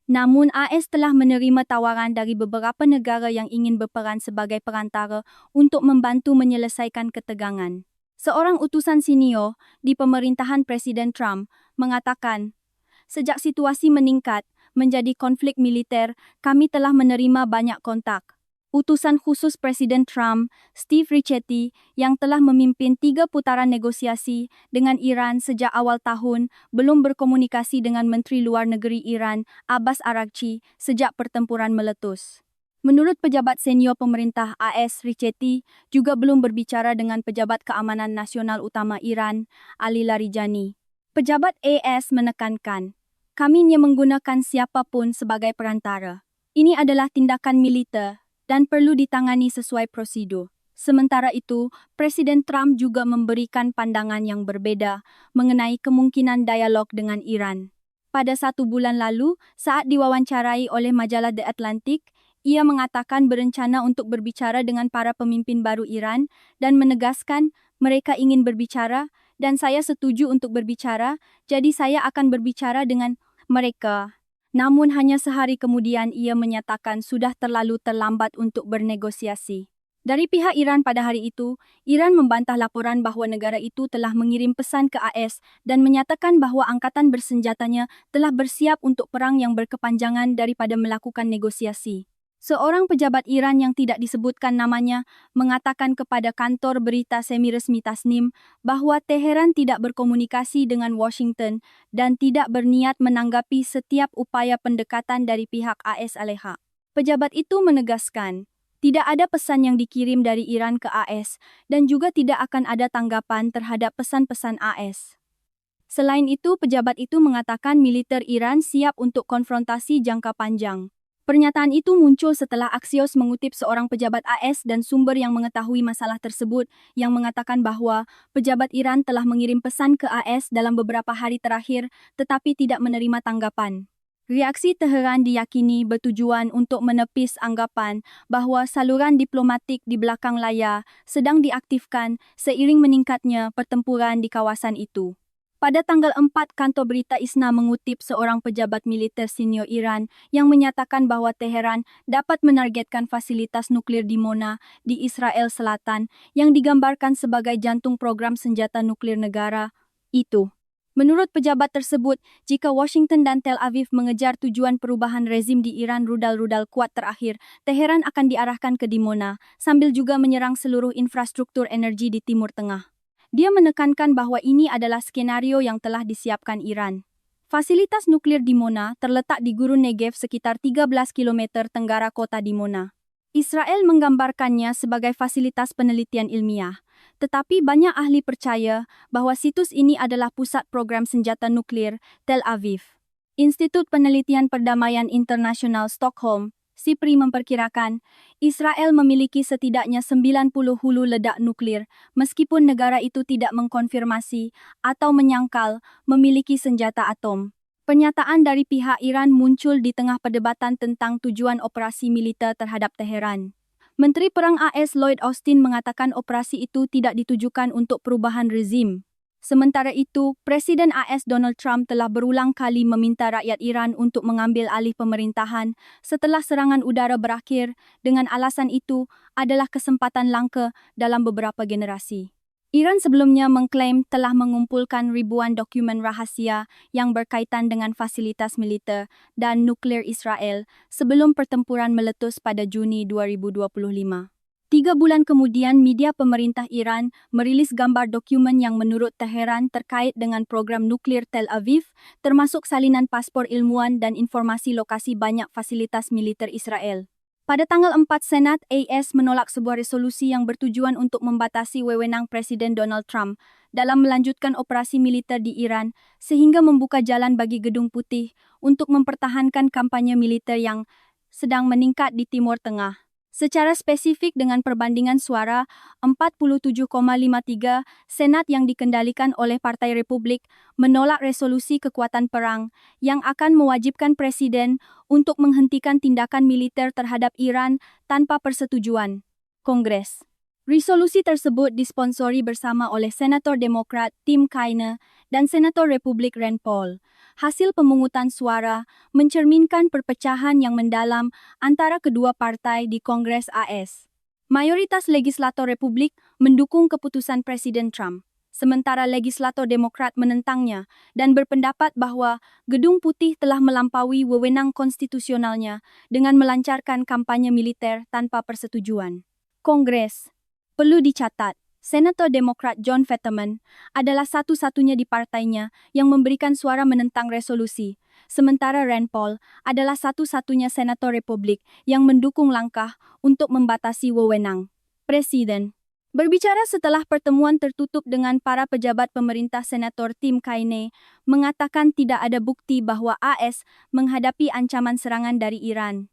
S1: Namun AS telah menerima tawaran dari beberapa negara yang ingin berperan sebagai perantara untuk membantu menyelesaikan ketegangan. Seorang utusan senior di pemerintahan Presiden Trump mengatakan, sejak situasi meningkat menjadi konflik militer, kami telah menerima banyak kontak. Utusan khusus Presiden Trump, Steve Ricchetti, yang telah memimpin 3 putaran negosiasi dengan Iran sejak awal tahun, belum berkomunikasi dengan Menteri Luar Negeri Iran, Abbas Araghchi, sejak pertempuran meletus. Menurut pejabat senior pemerintah AS, Ricchetti juga belum berbicara dengan pejabat keamanan nasional utama Iran, Ali Larijani. Pejabat AS menekankan, kami hanya menggunakan siapapun sebagai perantara. Ini adalah tindakan militer dan perlu ditangani sesuai prosedur. Sementara itu, Presiden Trump juga memberikan pandangan yang berbeda mengenai kemungkinan dialog dengan Iran. Pada 1 bulan lalu, saat diwawancarai oleh majalah The Atlantic, ia mengatakan berencana untuk berbicara dengan para pemimpin baru Iran dan menegaskan mereka ingin berbicara dan saya setuju untuk berbicara, jadi saya akan berbicara dengan mereka. Namun hanya sehari kemudian ia menyatakan sudah terlalu terlambat untuk bernegosiasi. Dari pihak Iran pada hari itu, Iran membantah laporan bahwa negara itu telah mengirim pesan ke AS dan menyatakan bahwa angkatan bersenjatanya telah bersiap untuk perang yang berkepanjangan daripada melakukan negosiasi. Seorang pejabat Iran yang tidak disebutkan namanya mengatakan kepada kantor berita semi-resmi Tasnim bahwa Teheran tidak berkomunikasi dengan Washington dan tidak berniat menanggapi setiap upaya pendekatan dari pihak AS Aleha. Pejabat itu menegaskan, tidak ada pesan yang dikirim dari Iran ke AS dan juga tidak akan ada tanggapan terhadap pesan-pesan AS. Selain itu, pejabat itu mengatakan militer Iran siap untuk konfrontasi jangka panjang. Pernyataan itu muncul setelah Axios mengutip seorang pejabat AS dan sumber yang mengetahui masalah tersebut yang mengatakan bahwa pejabat Iran telah mengirim pesan ke AS dalam beberapa hari terakhir tetapi tidak menerima tanggapan. Reaksi Teheran diyakini bertujuan untuk menepis anggapan bahwa saluran diplomatik di belakang layar sedang diaktifkan seiring meningkatnya pertempuran di kawasan itu. Pada tanggal 4, kantor berita ISNA mengutip seorang pejabat militer senior Iran yang menyatakan bahwa Teheran dapat menargetkan fasilitas nuklir di Mona di Israel Selatan yang digambarkan sebagai jantung program senjata nuklir negara itu. Menurut pejabat tersebut, jika Washington dan Tel Aviv mengejar tujuan perubahan rezim di Iran rudal-rudal kuat terakhir, Teheran akan diarahkan ke Dimona, sambil juga menyerang seluruh infrastruktur energi di Timur Tengah. Dia menekankan bahwa ini adalah skenario yang telah disiapkan Iran. Fasilitas nuklir Dimona terletak di gurun Negev sekitar 13 km tenggara kota Dimona. Israel menggambarkannya sebagai fasilitas penelitian ilmiah. Tetapi banyak ahli percaya bahwa situs ini adalah pusat program senjata nuklir Tel Aviv. Institut Penelitian Perdamaian Internasional Stockholm, SIPRI memperkirakan, Israel memiliki setidaknya 90 hulu ledak nuklir meskipun negara itu tidak mengkonfirmasi atau menyangkal memiliki senjata atom. Pernyataan dari pihak Iran muncul di tengah perdebatan tentang tujuan operasi militer terhadap Teheran. Menteri Perang AS Lloyd Austin mengatakan operasi itu tidak ditujukan untuk perubahan rezim. Sementara itu, Presiden AS Donald Trump telah berulang kali meminta rakyat Iran untuk mengambil alih pemerintahan setelah serangan udara berakhir dengan alasan itu adalah kesempatan langka dalam beberapa generasi. Iran sebelumnya mengklaim telah mengumpulkan ribuan dokumen rahasia yang berkaitan dengan fasilitas militer dan nuklir Israel sebelum pertempuran meletus pada Juni 2025. 3 bulan kemudian, media pemerintah Iran merilis gambar dokumen yang menurut Teheran terkait dengan program nuklir Tel Aviv, termasuk salinan paspor ilmuwan dan informasi lokasi banyak fasilitas militer Israel. Pada tanggal 4, Senat AS menolak sebuah resolusi yang bertujuan untuk membatasi wewenang Presiden Donald Trump dalam melanjutkan operasi militer di Iran sehingga membuka jalan bagi Gedung Putih untuk mempertahankan kampanye militer yang sedang meningkat di Timur Tengah. Secara spesifik dengan perbandingan suara 47,53, Senat yang dikendalikan oleh Partai Republik menolak resolusi kekuatan perang yang akan mewajibkan Presiden untuk menghentikan tindakan militer terhadap Iran tanpa persetujuan Kongres. Resolusi tersebut disponsori bersama oleh Senator Demokrat Tim Kaine dan Senator Republik Rand Paul. Hasil pemungutan suara mencerminkan perpecahan yang mendalam antara kedua partai di Kongres AS. Mayoritas legislator Republik mendukung keputusan Presiden Trump, sementara legislator Demokrat menentangnya dan berpendapat bahwa Gedung Putih telah melampaui wewenang konstitusionalnya dengan melancarkan kampanye militer tanpa persetujuan Kongres. Perlu dicatat, Senator Demokrat John Fetterman adalah satu-satunya di partainya yang memberikan suara menentang resolusi, sementara Rand Paul adalah satu-satunya senator Republik yang mendukung langkah untuk membatasi wewenang Presiden. Berbicara setelah pertemuan tertutup dengan para pejabat pemerintah, Senator Tim Kaine mengatakan tidak ada bukti bahwa AS menghadapi ancaman serangan dari Iran.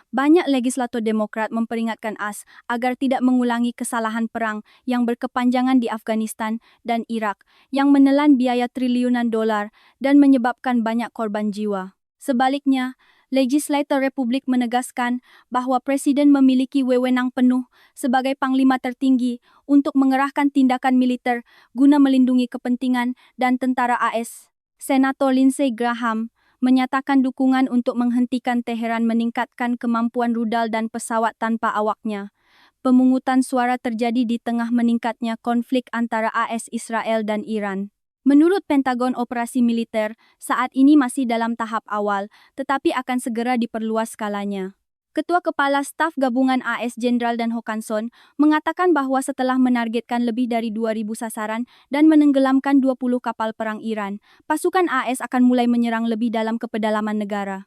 S1: Banyak legislator Demokrat memperingatkan AS agar tidak mengulangi kesalahan perang yang berkepanjangan di Afghanistan dan Irak yang menelan biaya triliunan dolar dan menyebabkan banyak korban jiwa. Sebaliknya, legislator Republik menegaskan bahwa Presiden memiliki wewenang penuh sebagai panglima tertinggi untuk mengerahkan tindakan militer guna melindungi kepentingan dan tentara AS. Senator Lindsey Graham menyatakan dukungan untuk menghentikan Teheran meningkatkan kemampuan rudal dan pesawat tanpa awaknya. Pemungutan suara terjadi di tengah meningkatnya konflik antara AS, Israel dan Iran. Menurut Pentagon, operasi militer saat ini masih dalam tahap awal, tetapi akan segera diperluas skalanya. Ketua Kepala Staf Gabungan AS Jenderal Dan Hokanson mengatakan bahwa setelah menargetkan lebih dari 2.000 sasaran dan menenggelamkan 20 kapal perang Iran, pasukan AS akan mulai menyerang lebih dalam ke pedalaman negara.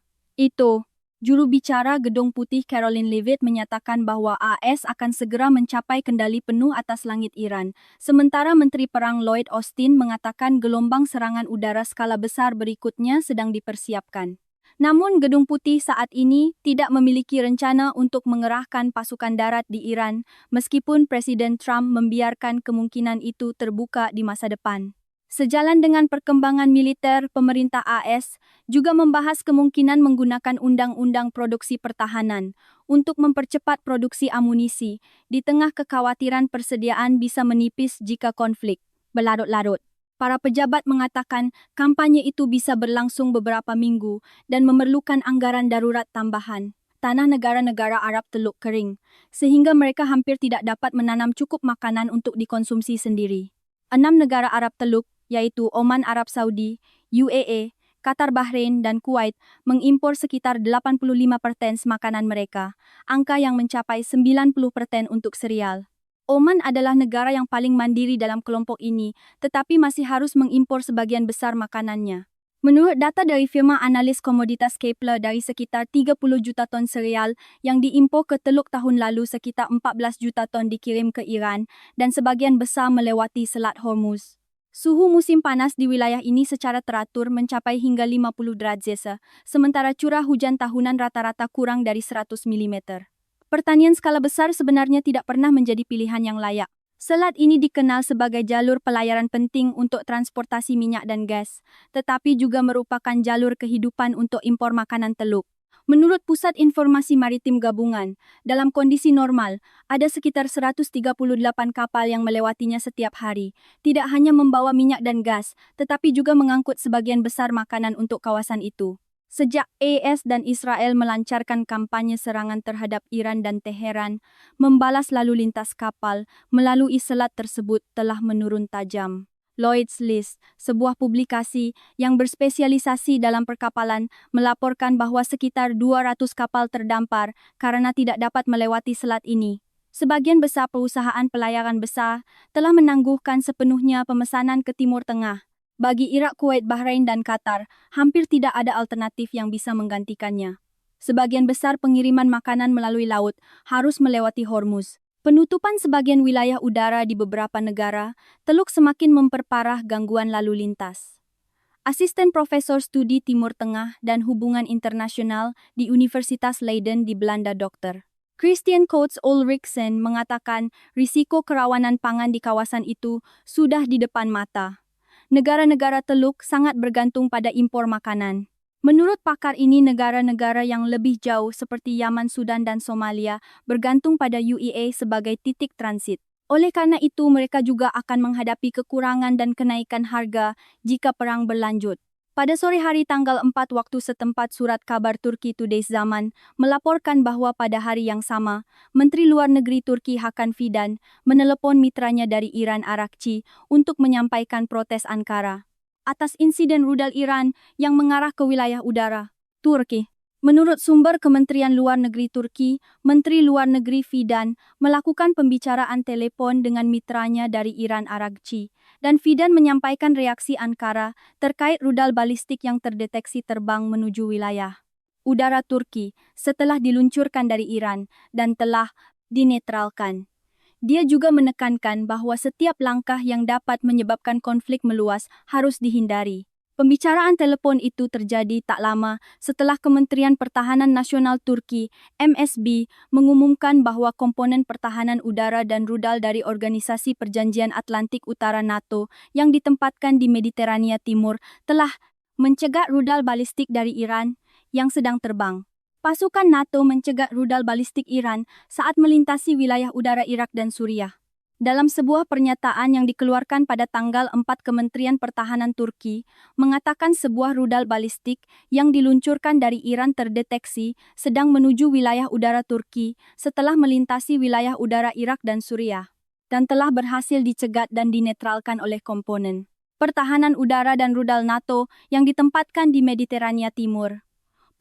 S1: Juru bicara Gedung Putih Caroline Leavitt menyatakan bahwa AS akan segera mencapai kendali penuh atas langit Iran, sementara Menteri Perang Lloyd Austin mengatakan gelombang serangan udara skala besar berikutnya sedang dipersiapkan. Namun Gedung Putih saat ini tidak memiliki rencana untuk mengerahkan pasukan darat di Iran, meskipun Presiden Trump membiarkan kemungkinan itu terbuka di masa depan. Sejalan dengan perkembangan militer, pemerintah AS juga membahas kemungkinan menggunakan undang-undang produksi pertahanan untuk mempercepat produksi amunisi di tengah kekhawatiran persediaan bisa menipis jika konflik berlarut-larut. Para pejabat mengatakan kampanye itu bisa berlangsung beberapa minggu dan memerlukan anggaran darurat tambahan. Tanah negara-negara Arab Teluk kering, sehingga mereka hampir tidak dapat menanam cukup makanan untuk dikonsumsi sendiri. 6 negara Arab Teluk, yaitu Oman, Arab Saudi, UAE, Qatar, Bahrain, dan Kuwait, mengimpor sekitar 85% makanan mereka, angka yang mencapai 90% untuk sereal. Oman adalah negara yang paling mandiri dalam kelompok ini, tetapi masih harus mengimpor sebagian besar makanannya. Menurut data dari firma analis komoditas Kepler, dari sekitar 30 juta ton sereal yang diimpor ke Teluk tahun lalu, sekitar 14 juta ton dikirim ke Iran dan sebagian besar melewati Selat Hormuz. Suhu musim panas di wilayah ini secara teratur mencapai hingga 50 derajat Celcius, sementara curah hujan tahunan rata-rata kurang dari 100 mm. Pertanian skala besar sebenarnya tidak pernah menjadi pilihan yang layak. Selat ini dikenal sebagai jalur pelayaran penting untuk transportasi minyak dan gas, tetapi juga merupakan jalur kehidupan untuk impor makanan Teluk. Menurut Pusat Informasi Maritim Gabungan, dalam kondisi normal, ada sekitar 138 kapal yang melewatinya setiap hari, tidak hanya membawa minyak dan gas, tetapi juga mengangkut sebagian besar makanan untuk kawasan itu. Sejak AS dan Israel melancarkan kampanye serangan terhadap Iran dan Teheran, membalas lalu lintas kapal melalui selat tersebut telah menurun tajam. Lloyd's List, sebuah publikasi yang berspesialisasi dalam perkapalan, melaporkan bahwa sekitar 200 kapal terdampar karena tidak dapat melewati selat ini. Sebagian besar perusahaan pelayaran besar telah menangguhkan sepenuhnya pemesanan ke Timur Tengah. Bagi Irak, Kuwait, Bahrain, dan Qatar, hampir tidak ada alternatif yang bisa menggantikannya. Sebagian besar pengiriman makanan melalui laut harus melewati Hormuz. Penutupan sebagian wilayah udara di beberapa negara, Teluk semakin memperparah gangguan lalu lintas. Asisten Profesor Studi Timur Tengah dan Hubungan Internasional di Universitas Leiden di Belanda, Dr. Christian Coates Ulrichsen mengatakan risiko kerawanan pangan di kawasan itu sudah di depan mata. Negara-negara Teluk sangat bergantung pada impor makanan. Menurut pakar ini, negara-negara yang lebih jauh seperti Yaman, Sudan, dan Somalia bergantung pada UEA sebagai titik transit. Oleh karena itu, mereka juga akan menghadapi kekurangan dan kenaikan harga jika perang berlanjut. Pada sore hari tanggal 4 waktu setempat, surat kabar Turki Today's Zaman melaporkan bahwa pada hari yang sama, Menteri Luar Negeri Turki Hakan Fidan menelepon mitranya dari Iran, Arakci, untuk menyampaikan protes Ankara atas insiden rudal Iran yang mengarah ke wilayah udara Turki. Menurut sumber Kementerian Luar Negeri Turki, Menteri Luar Negeri Fidan melakukan pembicaraan telepon dengan mitranya dari Iran, Arakci, dan Fidan menyampaikan reaksi Ankara terkait rudal balistik yang terdeteksi terbang menuju wilayah udara Turki setelah diluncurkan dari Iran dan telah dinetralkan. Dia juga menekankan bahwa setiap langkah yang dapat menyebabkan konflik meluas harus dihindari. Pembicaraan telepon itu terjadi tak lama setelah Kementerian Pertahanan Nasional Turki, MSB, mengumumkan bahwa komponen pertahanan udara dan rudal dari Organisasi Perjanjian Atlantik Utara NATO yang ditempatkan di Mediterania Timur telah mencegat rudal balistik dari Iran yang sedang terbang. Pasukan NATO mencegat rudal balistik Iran saat melintasi wilayah udara Irak dan Suriah. Dalam sebuah pernyataan yang dikeluarkan pada tanggal 4, Kementerian Pertahanan Turki mengatakan sebuah rudal balistik yang diluncurkan dari Iran terdeteksi sedang menuju wilayah udara Turki setelah melintasi wilayah udara Irak dan Suriah, dan telah berhasil dicegat dan dinetralkan oleh komponen pertahanan udara dan rudal NATO yang ditempatkan di Mediterania Timur.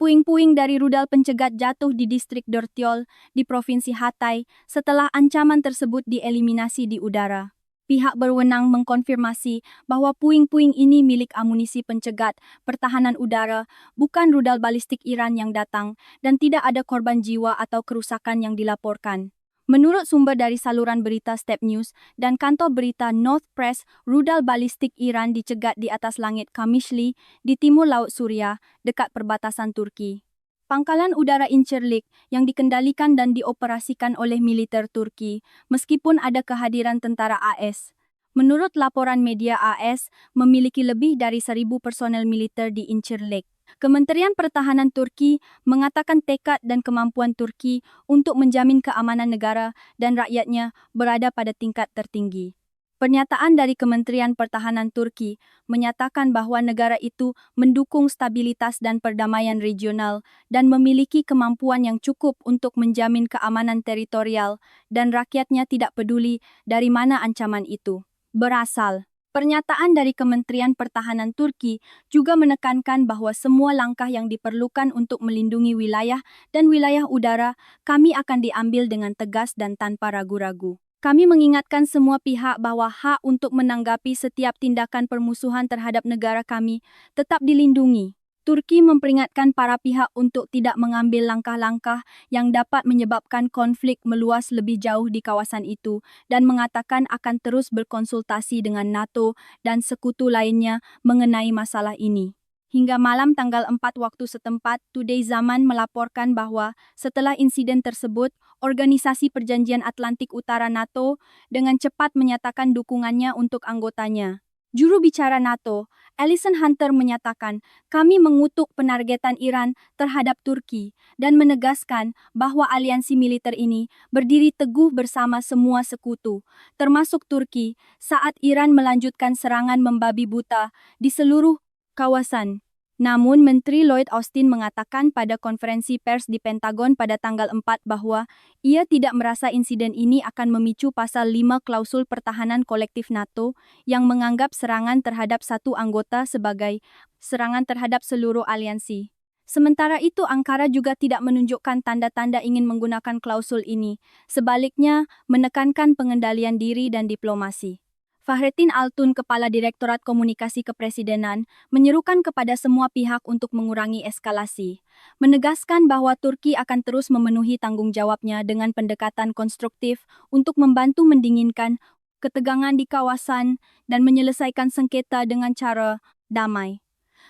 S1: Puing-puing dari rudal pencegat jatuh di distrik Dortiol di Provinsi Hatay setelah ancaman tersebut dieliminasi di udara. Pihak berwenang mengkonfirmasi bahwa puing-puing ini milik amunisi pencegat pertahanan udara, bukan rudal balistik Iran yang datang, dan tidak ada korban jiwa atau kerusakan yang dilaporkan. Menurut sumber dari saluran berita Step News dan kantor berita North Press, rudal balistik Iran dicegat di atas langit Kamishli di timur Laut Suriah, dekat perbatasan Turki. Pangkalan udara Incirlik yang dikendalikan dan dioperasikan oleh militer Turki, meskipun ada kehadiran tentara AS. Menurut laporan media, AS memiliki lebih dari 1.000 personel militer di Incirlik. Kementerian Pertahanan Turki mengatakan tekad dan kemampuan Turki untuk menjamin keamanan negara dan rakyatnya berada pada tingkat tertinggi. Pernyataan dari Kementerian Pertahanan Turki menyatakan bahwa negara itu mendukung stabilitas dan perdamaian regional dan memiliki kemampuan yang cukup untuk menjamin keamanan teritorial dan rakyatnya tidak peduli dari mana ancaman itu berasal. Pernyataan dari Kementerian Pertahanan Turki juga menekankan bahwa semua langkah yang diperlukan untuk melindungi wilayah dan wilayah udara kami akan diambil dengan tegas dan tanpa ragu-ragu. Kami mengingatkan semua pihak bahwa hak untuk menanggapi setiap tindakan permusuhan terhadap negara kami tetap dilindungi. Turki memperingatkan para pihak untuk tidak mengambil langkah-langkah yang dapat menyebabkan konflik meluas lebih jauh di kawasan itu dan mengatakan akan terus berkonsultasi dengan NATO dan sekutu lainnya mengenai masalah ini. Hingga malam tanggal 4 waktu setempat, Today Zaman melaporkan bahwa setelah insiden tersebut, Organisasi Perjanjian Atlantik Utara NATO dengan cepat menyatakan dukungannya untuk anggotanya. Juru bicara NATO, Alison Hunter menyatakan, kami mengutuk penargetan Iran terhadap Turki dan menegaskan bahwa aliansi militer ini berdiri teguh bersama semua sekutu, termasuk Turki, saat Iran melanjutkan serangan membabi buta di seluruh kawasan. Namun, Menteri Lloyd Austin mengatakan pada konferensi pers di Pentagon pada tanggal 4 bahwa ia tidak merasa insiden ini akan memicu pasal 5 klausul pertahanan kolektif NATO yang menganggap serangan terhadap satu anggota sebagai serangan terhadap seluruh aliansi. Sementara itu, Ankara juga tidak menunjukkan tanda-tanda ingin menggunakan klausul ini, sebaliknya menekankan pengendalian diri dan diplomasi. Fahrettin Altun, Kepala Direktorat Komunikasi Kepresidenan, menyerukan kepada semua pihak untuk mengurangi eskalasi, menegaskan bahwa Turki akan terus memenuhi tanggung jawabnya dengan pendekatan konstruktif untuk membantu mendinginkan ketegangan di kawasan dan menyelesaikan sengketa dengan cara damai.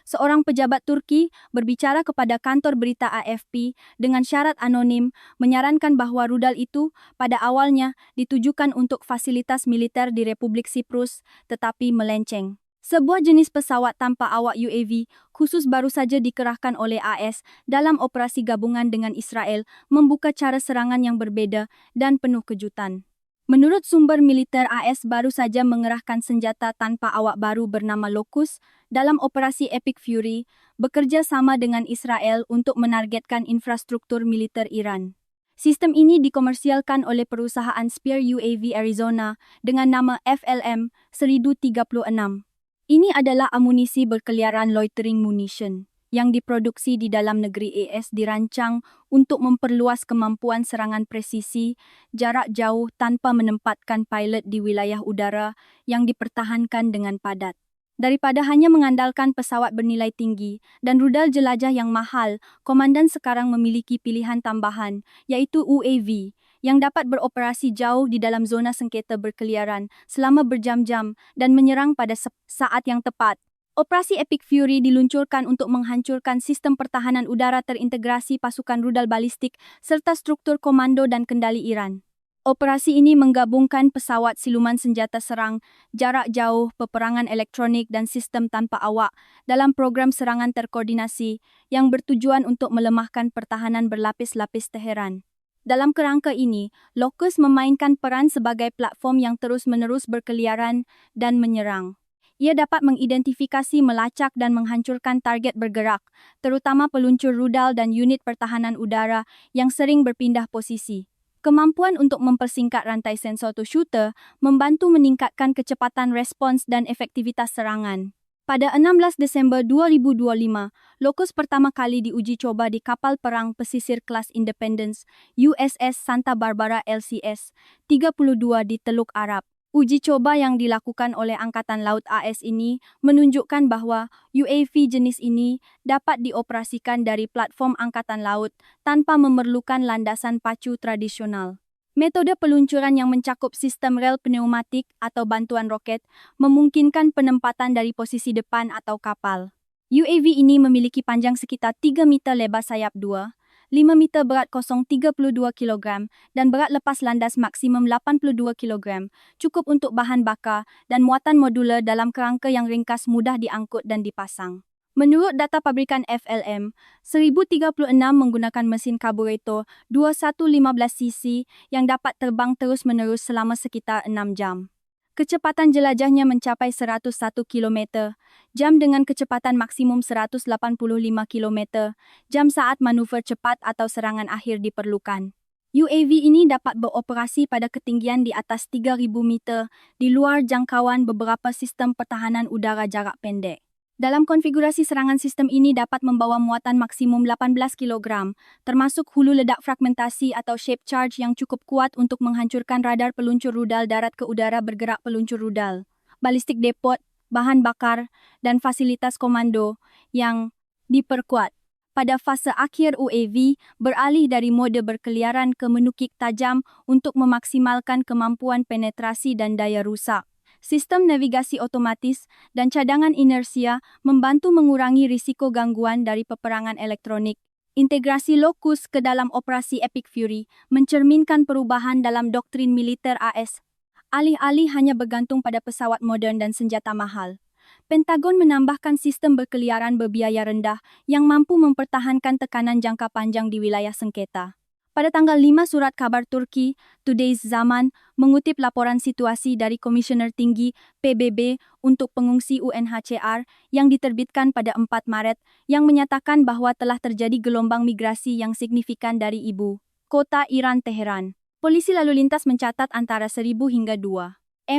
S1: Seorang pejabat Turki berbicara kepada kantor berita AFP dengan syarat anonim menyarankan bahwa rudal itu pada awalnya ditujukan untuk fasilitas militer di Republik Siprus tetapi melenceng. Sebuah jenis pesawat tanpa awak UAV khusus baru saja dikerahkan oleh AS dalam operasi gabungan dengan Israel membuka cara serangan yang berbeda dan penuh kejutan. Menurut sumber militer, AS baru saja mengerahkan senjata tanpa awak baru bernama Locust dalam operasi Epic Fury, bekerja sama dengan Israel untuk menargetkan infrastruktur militer Iran. Sistem ini dikomersialkan oleh perusahaan Spear UAV Arizona dengan nama FLM 1036. Ini adalah amunisi berkeliaran loitering munition yang diproduksi di dalam negeri. AS dirancang untuk memperluas kemampuan serangan presisi jarak jauh tanpa menempatkan pilot di wilayah udara yang dipertahankan dengan padat. Daripada hanya mengandalkan pesawat bernilai tinggi dan rudal jelajah yang mahal, komandan sekarang memiliki pilihan tambahan, yaitu UAV, yang dapat beroperasi jauh di dalam zona sengketa berkeliaran selama berjam-jam dan menyerang pada saat yang tepat. Operasi Epic Fury diluncurkan untuk menghancurkan sistem pertahanan udara terintegrasi pasukan rudal balistik serta struktur komando dan kendali Iran. Operasi ini menggabungkan pesawat siluman senjata serang, jarak jauh, peperangan elektronik dan sistem tanpa awak dalam program serangan terkoordinasi yang bertujuan untuk melemahkan pertahanan berlapis-lapis Teheran. Dalam kerangka ini, Locust memainkan peran sebagai platform yang terus-menerus berkeliaran dan menyerang. Ia dapat mengidentifikasi, melacak dan menghancurkan target bergerak, terutama peluncur rudal dan unit pertahanan udara yang sering berpindah posisi. Kemampuan untuk mempersingkat rantai sensor to shooter membantu meningkatkan kecepatan respons dan efektivitas serangan. Pada 16 Desember 2025, Locust pertama kali diuji coba di kapal perang pesisir kelas Independence USS Santa Barbara LCS 32 di Teluk Arab. Uji coba yang dilakukan oleh Angkatan Laut AS ini menunjukkan bahwa UAV jenis ini dapat dioperasikan dari platform Angkatan Laut tanpa memerlukan landasan pacu tradisional. Metode peluncuran yang mencakup sistem rel pneumatik atau bantuan roket memungkinkan penempatan dari posisi depan atau kapal. UAV ini memiliki panjang sekitar 3 meter, lebar sayap 2, 5 meter, berat 32 kg, dan berat lepas landas maksimum 82 kg, cukup untuk bahan bakar dan muatan modular dalam kerangka yang ringkas, mudah diangkut dan dipasang. Menurut data pabrikan FLM, 1036 menggunakan mesin karburator 2115cc yang dapat terbang terus-menerus selama sekitar 6 jam. Kecepatan jelajahnya mencapai 101 km jam dengan kecepatan maksimum 185 km jam saat manuver cepat atau serangan akhir diperlukan. UAV ini dapat beroperasi pada ketinggian di atas 3.000 meter di luar jangkauan beberapa sistem pertahanan udara jarak pendek. Dalam konfigurasi serangan, sistem ini dapat membawa muatan maksimum 18 kg, termasuk hulu ledak fragmentasi atau shape charge yang cukup kuat untuk menghancurkan radar peluncur rudal darat ke udara bergerak peluncur rudal, balistik depot, bahan bakar, dan fasilitas komando yang diperkuat. Pada fase akhir, UAV beralih dari mode berkeliaran ke menukik tajam untuk memaksimalkan kemampuan penetrasi dan daya rusak. Sistem navigasi otomatis dan cadangan inersia membantu mengurangi risiko gangguan dari peperangan elektronik. Integrasi Locust ke dalam operasi Epic Fury mencerminkan perubahan dalam doktrin militer AS. Alih-alih hanya bergantung pada pesawat moden dan senjata mahal, Pentagon menambahkan sistem berkeliaran berbiaya rendah yang mampu mempertahankan tekanan jangka panjang di wilayah sengketa. Pada tanggal 5, surat kabar Turki, Today's Zaman, mengutip laporan situasi dari Komisioner Tinggi PBB untuk pengungsi UNHCR yang diterbitkan pada 4 Maret, yang menyatakan bahwa telah terjadi gelombang migrasi yang signifikan dari ibu kota Iran, Teheran. Polisi lalu lintas mencatat antara 1.000 hingga 2.000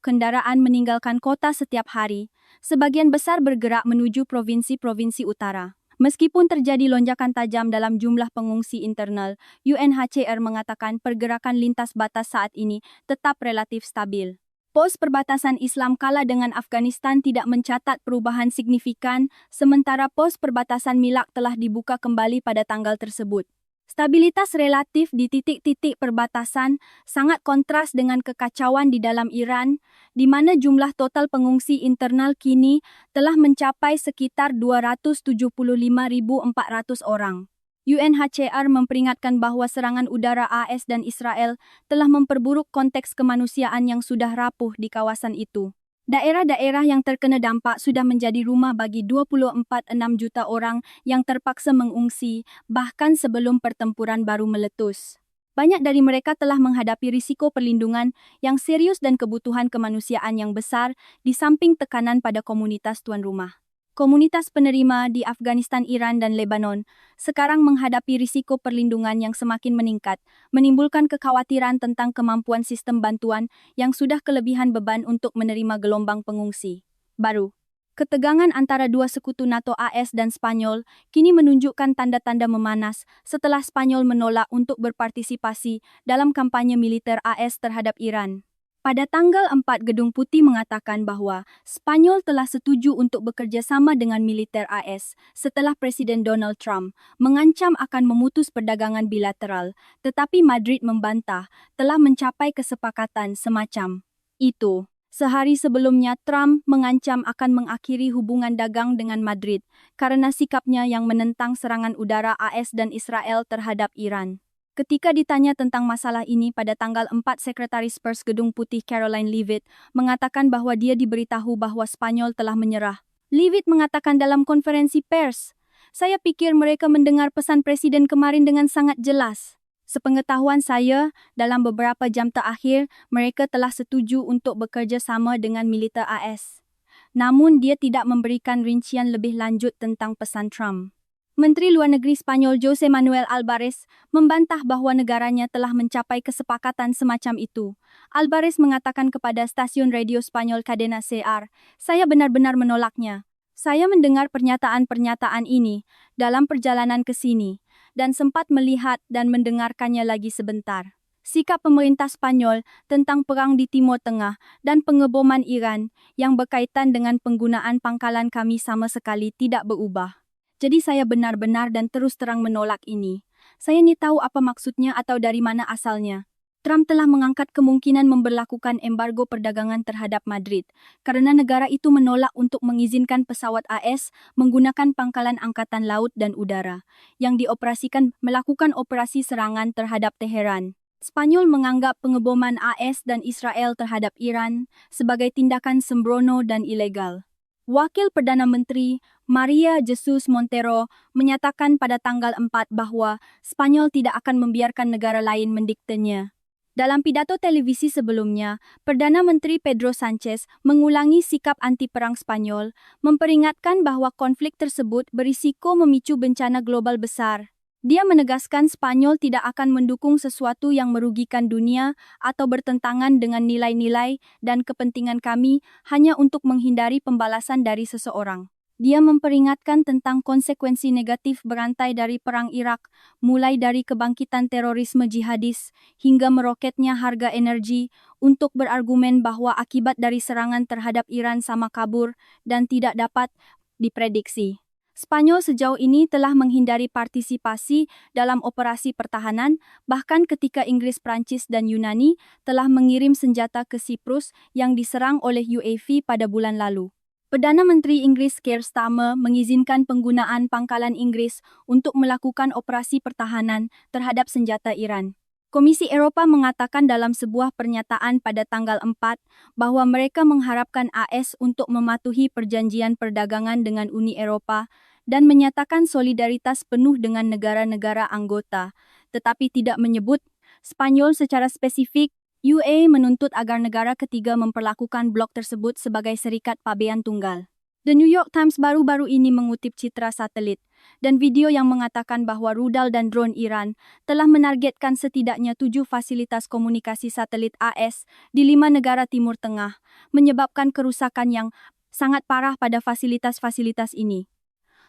S1: kendaraan meninggalkan kota setiap hari, sebagian besar bergerak menuju provinsi-provinsi utara. Meskipun terjadi lonjakan tajam dalam jumlah pengungsi internal, UNHCR mengatakan pergerakan lintas batas saat ini tetap relatif stabil. Pos perbatasan Islam Kala dengan Afghanistan tidak mencatat perubahan signifikan, sementara pos perbatasan Milak telah dibuka kembali pada tanggal tersebut. Stabilitas relatif di titik-titik perbatasan sangat kontras dengan kekacauan di dalam Iran, di mana jumlah total pengungsi internal kini telah mencapai sekitar 275.400 orang. UNHCR memperingatkan bahwa serangan udara AS dan Israel telah memperburuk konteks kemanusiaan yang sudah rapuh di kawasan itu. Daerah-daerah yang terkena dampak sudah menjadi rumah bagi 24,6 juta orang yang terpaksa mengungsi, bahkan sebelum pertempuran baru meletus. Banyak dari mereka telah menghadapi risiko perlindungan yang serius dan kebutuhan kemanusiaan yang besar, di samping tekanan pada komunitas tuan rumah. Komunitas penerima di Afghanistan, Iran, dan Lebanon sekarang menghadapi risiko perlindungan yang semakin meningkat, menimbulkan kekhawatiran tentang kemampuan sistem bantuan yang sudah kelebihan beban untuk menerima gelombang pengungsi baru. Ketegangan antara dua sekutu NATO AS dan Spanyol kini menunjukkan tanda-tanda memanas setelah Spanyol menolak untuk berpartisipasi dalam kampanye militer AS terhadap Iran. Pada tanggal 4, Gedung Putih mengatakan bahwa Spanyol telah setuju untuk bekerja sama dengan militer AS setelah Presiden Donald Trump mengancam akan memutus perdagangan bilateral, tetapi Madrid membantah telah mencapai kesepakatan semacam itu. Sehari sebelumnya, Trump mengancam akan mengakhiri hubungan dagang dengan Madrid karena sikapnya yang menentang serangan udara AS dan Israel terhadap Iran. Ketika ditanya tentang masalah ini pada tanggal 4, Sekretaris Pers Gedung Putih Caroline Leavitt mengatakan bahwa dia diberitahu bahwa Spanyol telah menyerah. Leavitt mengatakan dalam konferensi pers, "Saya pikir mereka mendengar pesan Presiden kemarin dengan sangat jelas. Sepengetahuan saya, dalam beberapa jam terakhir, mereka telah setuju untuk bekerja sama dengan militer AS. Namun dia tidak memberikan rincian lebih lanjut tentang pesan Trump." Menteri Luar Negeri Spanyol José Manuel Álvarez membantah bahwa negaranya telah mencapai kesepakatan semacam itu. Álvarez mengatakan kepada stasiun radio Spanyol Cadena SER, "Saya benar-benar menolaknya. Saya mendengar pernyataan-pernyataan ini dalam perjalanan ke sini dan sempat melihat dan mendengarkannya lagi sebentar. Sikap pemerintah Spanyol tentang perang di Timur Tengah dan pengeboman Iran yang berkaitan dengan penggunaan pangkalan kami sama sekali tidak berubah. Jadi saya benar-benar dan terus terang menolak ini. Saya ni tahu apa maksudnya atau dari mana asalnya." Trump telah mengangkat kemungkinan memberlakukan embargo perdagangan terhadap Madrid karena negara itu menolak untuk mengizinkan pesawat AS menggunakan pangkalan angkatan laut dan udara yang dioperasikan melakukan operasi serangan terhadap Teheran. Spanyol menganggap pengeboman AS dan Israel terhadap Iran sebagai tindakan sembrono dan ilegal. Wakil Perdana Menteri Maria Jesus Montero menyatakan pada tanggal 4 bahwa Spanyol tidak akan membiarkan negara lain mendiktenya. Dalam pidato televisi sebelumnya, Perdana Menteri Pedro Sánchez mengulangi sikap anti-perang Spanyol, memperingatkan bahwa konflik tersebut berisiko memicu bencana global besar. Dia menegaskan Spanyol tidak akan mendukung sesuatu yang merugikan dunia atau bertentangan dengan nilai-nilai dan kepentingan kami hanya untuk menghindari pembalasan dari seseorang. Dia memperingatkan tentang konsekuensi negatif berantai dari perang Irak, mulai dari kebangkitan terorisme jihadis hingga meroketnya harga energi, untuk berargumen bahwa akibat dari serangan terhadap Iran sama kabur dan tidak dapat diprediksi. Spanyol sejauh ini telah menghindari partisipasi dalam operasi pertahanan, bahkan ketika Inggris, Prancis, dan Yunani telah mengirim senjata ke Siprus yang diserang oleh UAV pada bulan lalu. Perdana Menteri Inggris Keir Starmer mengizinkan penggunaan pangkalan Inggris untuk melakukan operasi pertahanan terhadap senjata Iran. Komisi Eropa mengatakan dalam sebuah pernyataan pada tanggal 4 bahwa mereka mengharapkan AS untuk mematuhi perjanjian perdagangan dengan Uni Eropa dan menyatakan solidaritas penuh dengan negara-negara anggota, tetapi tidak menyebut Spanyol secara spesifik. UAE menuntut agar negara ketiga memperlakukan blok tersebut sebagai serikat pabean tunggal. The New York Times baru-baru ini mengutip citra satelit dan video yang mengatakan bahwa rudal dan drone Iran telah menargetkan setidaknya 7 fasilitas komunikasi satelit AS di 5 negara Timur Tengah, menyebabkan kerusakan yang sangat parah pada fasilitas-fasilitas ini.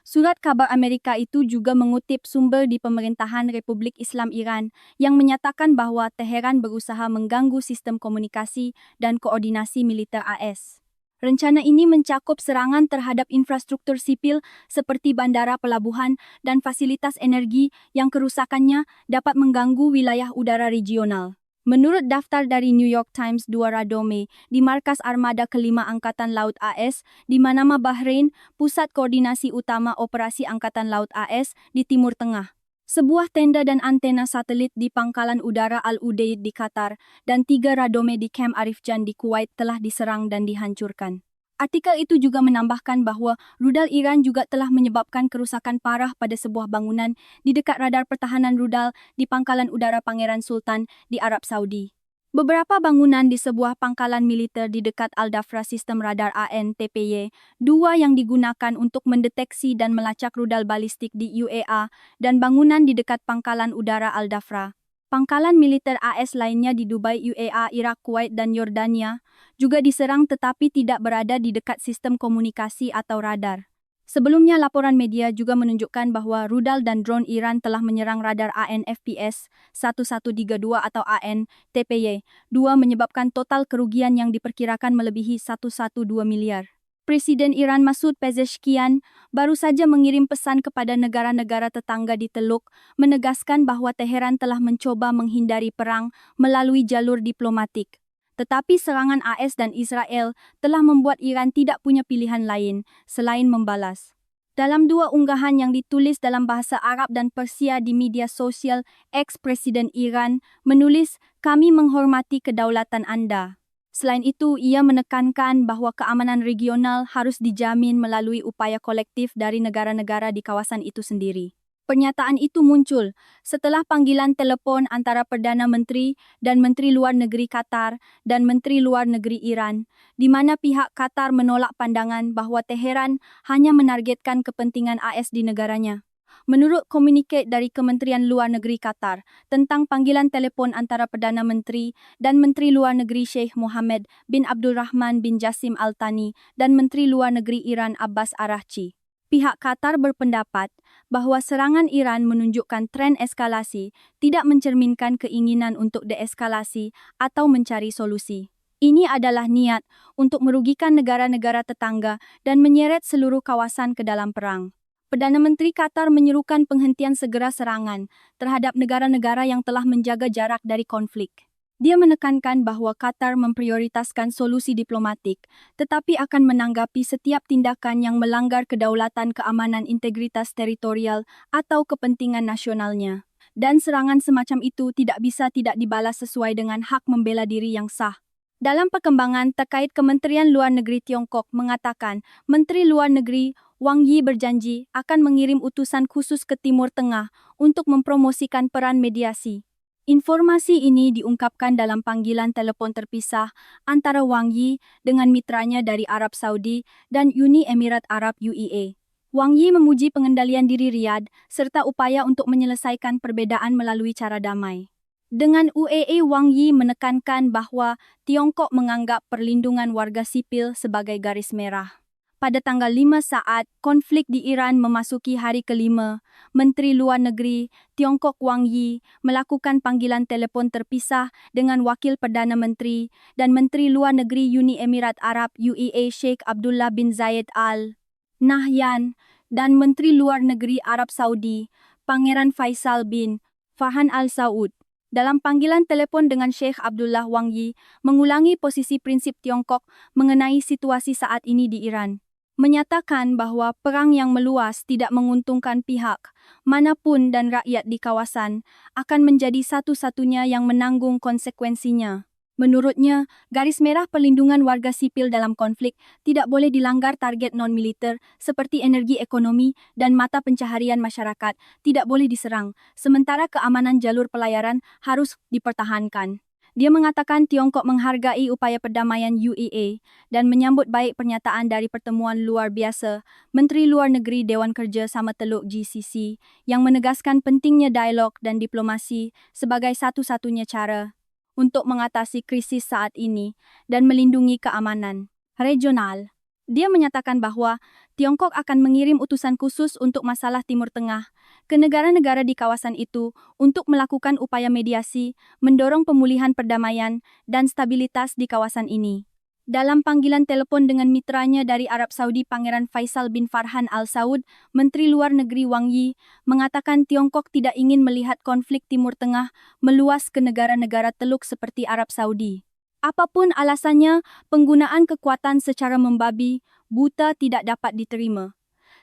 S1: Surat kabar Amerika itu juga mengutip sumber di pemerintahan Republik Islam Iran yang menyatakan bahwa Teheran berusaha mengganggu sistem komunikasi dan koordinasi militer AS. Rencana ini mencakup serangan terhadap infrastruktur sipil seperti bandara, pelabuhan, dan fasilitas energi yang kerusakannya dapat mengganggu wilayah udara regional. Menurut daftar dari New York Times 2 Radome, di markas armada kelima Angkatan Laut AS di Manama, Bahrain, pusat koordinasi utama operasi Angkatan Laut AS di Timur Tengah. Sebuah tenda dan antena satelit di Pangkalan Udara Al-Udeid di Qatar dan 3 Radome di Camp Arif Jan di Kuwait telah diserang dan dihancurkan. Artikel itu juga menambahkan bahwa rudal Iran juga telah menyebabkan kerusakan parah pada sebuah bangunan di dekat radar pertahanan rudal di Pangkalan Udara Pangeran Sultan di Arab Saudi. Beberapa bangunan di sebuah pangkalan militer di dekat Al-Dafra sistem radar AN/TPY-2 yang digunakan untuk mendeteksi dan melacak rudal balistik di UEA dan bangunan di dekat Pangkalan Udara Al-Dafra. Pangkalan militer AS lainnya di Dubai, UEA, Irak, Kuwait, dan Yordania juga diserang tetapi tidak berada di dekat sistem komunikasi atau radar. Sebelumnya, laporan media juga menunjukkan bahwa rudal dan drone Iran telah menyerang radar AN/FPS 1132 atau AN/TPY-2 menyebabkan total kerugian yang diperkirakan melebihi 112 miliar. Presiden Iran Masoud Pezeshkian baru saja mengirim pesan kepada negara-negara tetangga di Teluk, menegaskan bahwa Teheran telah mencoba menghindari perang melalui jalur diplomatik. Tetapi serangan AS dan Israel telah membuat Iran tidak punya pilihan lain selain membalas. Dalam dua unggahan yang ditulis dalam bahasa Arab dan Persia di media sosial, ex-Presiden Iran menulis, "Kami menghormati kedaulatan Anda." Selain itu, ia menekankan bahwa keamanan regional harus dijamin melalui upaya kolektif dari negara-negara di kawasan itu sendiri. Pernyataan itu muncul setelah panggilan telepon antara Perdana Menteri dan Menteri Luar Negeri Qatar dan Menteri Luar Negeri Iran, di mana pihak Qatar menolak pandangan bahwa Teheran hanya menargetkan kepentingan AS di negaranya. Menurut komunike dari Kementerian Luar Negeri Qatar tentang panggilan telepon antara Perdana Menteri dan Menteri Luar Negeri Sheikh Mohammed bin Abdul Rahman bin Jassim Al Thani dan Menteri Luar Negeri Iran Abbas Araghchi, pihak Qatar berpendapat bahwa serangan Iran menunjukkan tren eskalasi, tidak mencerminkan keinginan untuk deeskalasi atau mencari solusi. Ini adalah niat untuk merugikan negara-negara tetangga dan menyeret seluruh kawasan ke dalam perang. Perdana Menteri Qatar menyerukan penghentian segera serangan terhadap negara-negara yang telah menjaga jarak dari konflik. Dia menekankan bahwa Qatar memprioritaskan solusi diplomatik, tetapi akan menanggapi setiap tindakan yang melanggar kedaulatan, keamanan, integritas teritorial, atau kepentingan nasionalnya. Dan serangan semacam itu tidak bisa tidak dibalas sesuai dengan hak membela diri yang sah. Dalam perkembangan terkait, Kementerian Luar Negeri Tiongkok mengatakan Menteri Luar Negeri Wang Yi berjanji akan mengirim utusan khusus ke Timur Tengah untuk mempromosikan peran mediasi. Informasi ini diungkapkan dalam panggilan telepon terpisah antara Wang Yi dengan mitranya dari Arab Saudi dan Uni Emirat Arab (UAE). Wang Yi memuji pengendalian diri Riyadh serta upaya untuk menyelesaikan perbedaan melalui cara damai. Dengan UAE, Wang Yi menekankan bahwa Tiongkok menganggap perlindungan warga sipil sebagai garis merah. Pada tanggal 5 saat konflik di Iran memasuki hari kelima, Menteri Luar Negeri Tiongkok Wang Yi melakukan panggilan telepon terpisah dengan Wakil Perdana Menteri dan Menteri Luar Negeri Uni Emirat Arab (UAE) Sheikh Abdullah bin Zayed Al Nahyan dan Menteri Luar Negeri Arab Saudi Pangeran Faisal bin Farhan Al Saud. Dalam panggilan telepon dengan Sheikh Abdullah, Wang Yi mengulangi posisi prinsip Tiongkok mengenai situasi saat ini di Iran, menyatakan bahwa perang yang meluas tidak menguntungkan pihak manapun dan rakyat di kawasan akan menjadi satu-satunya yang menanggung konsekuensinya. Menurutnya, garis merah perlindungan warga sipil dalam konflik tidak boleh dilanggar. Target non-militer seperti energi, ekonomi, dan mata pencaharian masyarakat tidak boleh diserang, sementara keamanan jalur pelayaran harus dipertahankan. Dia mengatakan Tiongkok menghargai upaya perdamaian UAE dan menyambut baik pernyataan dari pertemuan luar biasa Menteri Luar Negeri Dewan Kerja Sama Teluk GCC yang menegaskan pentingnya dialog dan diplomasi sebagai satu-satunya cara untuk mengatasi krisis saat ini dan melindungi keamanan regional. Dia menyatakan bahwa Tiongkok akan mengirim utusan khusus untuk masalah Timur Tengah ke negara-negara di kawasan itu untuk melakukan upaya mediasi, mendorong pemulihan perdamaian dan stabilitas di kawasan ini. Dalam panggilan telepon dengan mitranya dari Arab Saudi Pangeran Faisal bin Farhan Al Saud, Menteri Luar Negeri Wang Yi mengatakan Tiongkok tidak ingin melihat konflik Timur Tengah meluas ke negara-negara Teluk seperti Arab Saudi. Apapun alasannya, penggunaan kekuatan secara membabi buta tidak dapat diterima.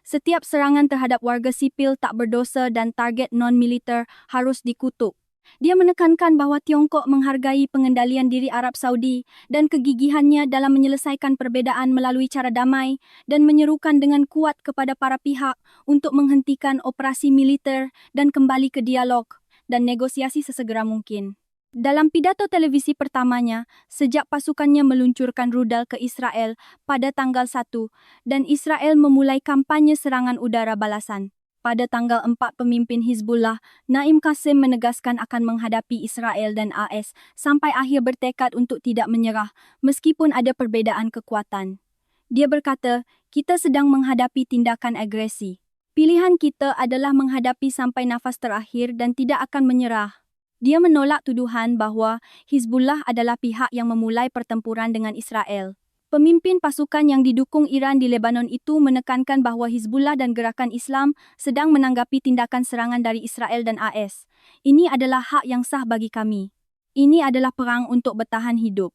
S1: Setiap serangan terhadap warga sipil tak berdosa dan target non-militer harus dikutuk. Dia menekankan bahwa Tiongkok menghargai pengendalian diri Arab Saudi dan kegigihannya dalam menyelesaikan perbedaan melalui cara damai dan menyerukan dengan kuat kepada para pihak untuk menghentikan operasi militer dan kembali ke dialog dan negosiasi sesegera mungkin. Dalam pidato televisi pertamanya, sejak pasukannya meluncurkan rudal ke Israel pada tanggal 1 dan Israel memulai kampanye serangan udara balasan. Pada tanggal 4, pemimpin Hizbullah, Naim Qasim menegaskan akan menghadapi Israel dan AS sampai akhir, bertekad untuk tidak menyerah meskipun ada perbedaan kekuatan. Dia berkata, "Kita sedang menghadapi tindakan agresi. Pilihan kita adalah menghadapi sampai nafas terakhir dan tidak akan menyerah." Dia menolak tuduhan bahwa Hizbullah adalah pihak yang memulai pertempuran dengan Israel. Pemimpin pasukan yang didukung Iran di Lebanon itu menekankan bahwa Hizbullah dan Gerakan Islam sedang menanggapi tindakan serangan dari Israel dan AS. "Ini adalah hak yang sah bagi kami. Ini adalah perang untuk bertahan hidup."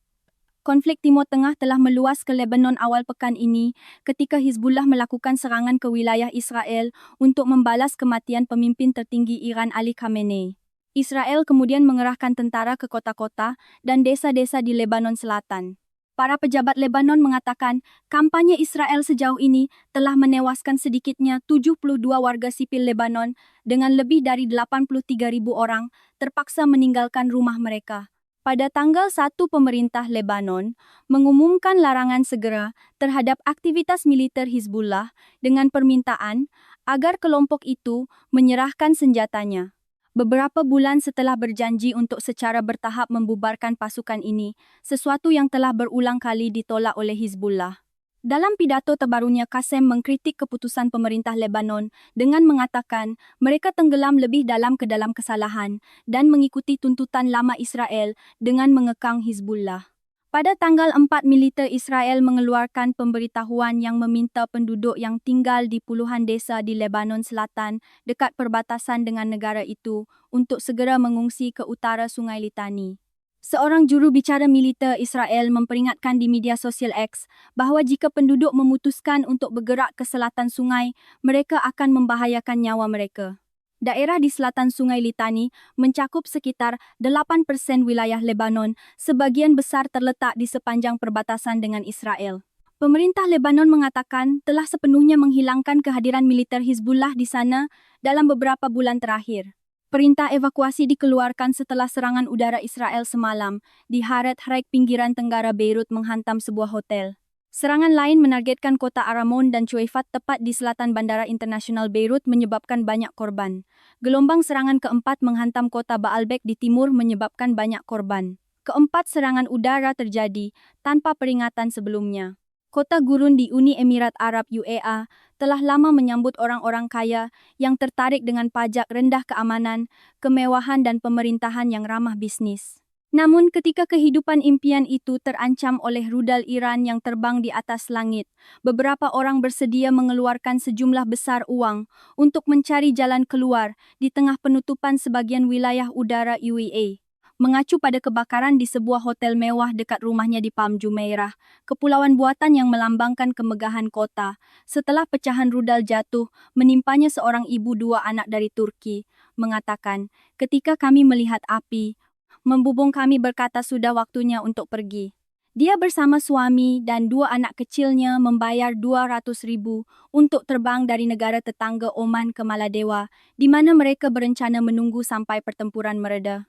S1: Konflik Timur Tengah telah meluas ke Lebanon awal pekan ini ketika Hizbullah melakukan serangan ke wilayah Israel untuk membalas kematian pemimpin tertinggi Iran Ali Khamenei. Israel kemudian mengerahkan tentara ke kota-kota dan desa-desa di Lebanon Selatan. Para pejabat Lebanon mengatakan kampanye Israel sejauh ini telah menewaskan sedikitnya 72 warga sipil Lebanon dengan lebih dari 83.000 orang terpaksa meninggalkan rumah mereka. Pada tanggal 1 pemerintah Lebanon mengumumkan larangan segera terhadap aktivitas militer Hizbullah dengan permintaan agar kelompok itu menyerahkan senjatanya. Beberapa bulan setelah berjanji untuk secara bertahap membubarkan pasukan ini, sesuatu yang telah berulang kali ditolak oleh Hizbullah. Dalam pidato terbarunya, Qasem mengkritik keputusan pemerintah Lebanon dengan mengatakan mereka tenggelam lebih dalam ke dalam kesalahan dan mengikuti tuntutan lama Israel dengan mengekang Hizbullah. Pada tanggal 4, militer Israel mengeluarkan pemberitahuan yang meminta penduduk yang tinggal di puluhan desa di Lebanon Selatan dekat perbatasan dengan negara itu untuk segera mengungsi ke utara Sungai Litani. Seorang juru bicara militer Israel memperingatkan di media sosial X bahawa jika penduduk memutuskan untuk bergerak ke selatan sungai, mereka akan membahayakan nyawa mereka. Daerah di selatan Sungai Litani mencakup sekitar 8% wilayah Lebanon, sebagian besar terletak di sepanjang perbatasan dengan Israel. Pemerintah Lebanon mengatakan telah sepenuhnya menghilangkan kehadiran militer Hizbullah di sana dalam beberapa bulan terakhir. Perintah evakuasi dikeluarkan setelah serangan udara Israel semalam di Haret Haik pinggiran tenggara Beirut menghantam sebuah hotel. Serangan lain menargetkan kota Aramon dan Chuaifat tepat di selatan Bandara Internasional Beirut menyebabkan banyak korban. Gelombang serangan keempat menghantam kota Baalbek di timur menyebabkan banyak korban. Keempat serangan udara terjadi tanpa peringatan sebelumnya. Kota gurun di Uni Emirat Arab UEA telah lama menyambut orang-orang kaya yang tertarik dengan pajak rendah, keamanan, kemewahan dan pemerintahan yang ramah bisnis. Namun ketika kehidupan impian itu terancam oleh rudal Iran yang terbang di atas langit, beberapa orang bersedia mengeluarkan sejumlah besar uang untuk mencari jalan keluar di tengah penutupan sebagian wilayah udara UEA. Mengacu pada kebakaran di sebuah hotel mewah dekat rumahnya di Palm Jumeirah, kepulauan buatan yang melambangkan kemegahan kota, setelah pecahan rudal jatuh, menimpanya seorang ibu 2 anak dari Turki, mengatakan, "Ketika kami melihat api, membubung kami berkata sudah waktunya untuk pergi." Dia bersama suami dan 2 anak kecilnya membayar 200.000 untuk terbang dari negara tetangga Oman ke Maladewa, di mana mereka berencana menunggu sampai pertempuran mereda.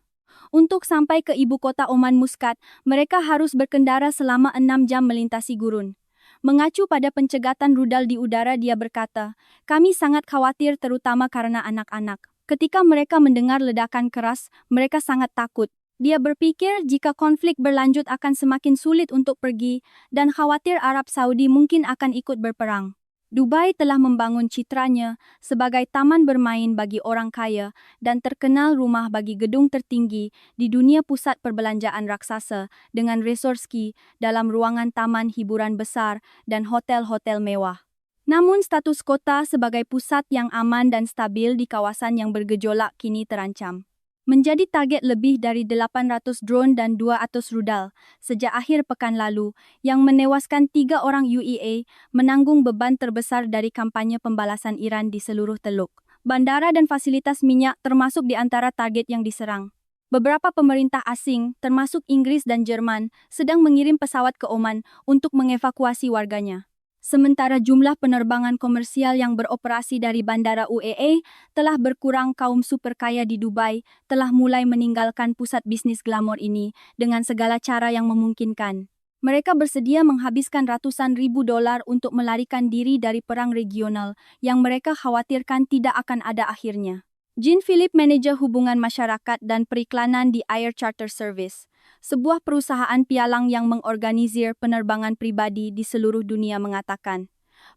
S1: Untuk sampai ke ibu kota Oman Muscat, mereka harus berkendara selama 6 jam melintasi gurun. Mengacu pada pencegatan rudal di udara, dia berkata, "Kami sangat khawatir terutama karena anak-anak. Ketika mereka mendengar ledakan keras, mereka sangat takut." Dia berpikir jika konflik berlanjut akan semakin sulit untuk pergi dan khawatir Arab Saudi mungkin akan ikut berperang. Dubai telah membangun citranya sebagai taman bermain bagi orang kaya dan terkenal rumah bagi gedung tertinggi di dunia, pusat perbelanjaan raksasa dengan resort ski dalam ruangan taman hiburan besar dan hotel-hotel mewah. Namun status kota sebagai pusat yang aman dan stabil di kawasan yang bergejolak kini terancam. Menjadi target lebih dari 800 drone dan 200 rudal sejak akhir pekan lalu yang menewaskan 3 orang UEA menanggung beban terbesar dari kampanye pembalasan Iran di seluruh teluk. Bandara dan fasilitas minyak termasuk di antara target yang diserang. Beberapa pemerintah asing, termasuk Inggris dan Jerman, sedang mengirim pesawat ke Oman untuk mengevakuasi warganya. Sementara jumlah penerbangan komersial yang beroperasi dari bandara UEA telah berkurang, kaum super kaya di Dubai telah mulai meninggalkan pusat bisnis glamor ini dengan segala cara yang memungkinkan. Mereka bersedia menghabiskan ratusan ribu dolar untuk melarikan diri dari perang regional yang mereka khawatirkan tidak akan ada akhirnya. Jean Philip, manajer hubungan masyarakat dan periklanan di Air Charter Service, sebuah perusahaan pialang yang mengorganisir penerbangan pribadi di seluruh dunia, mengatakan,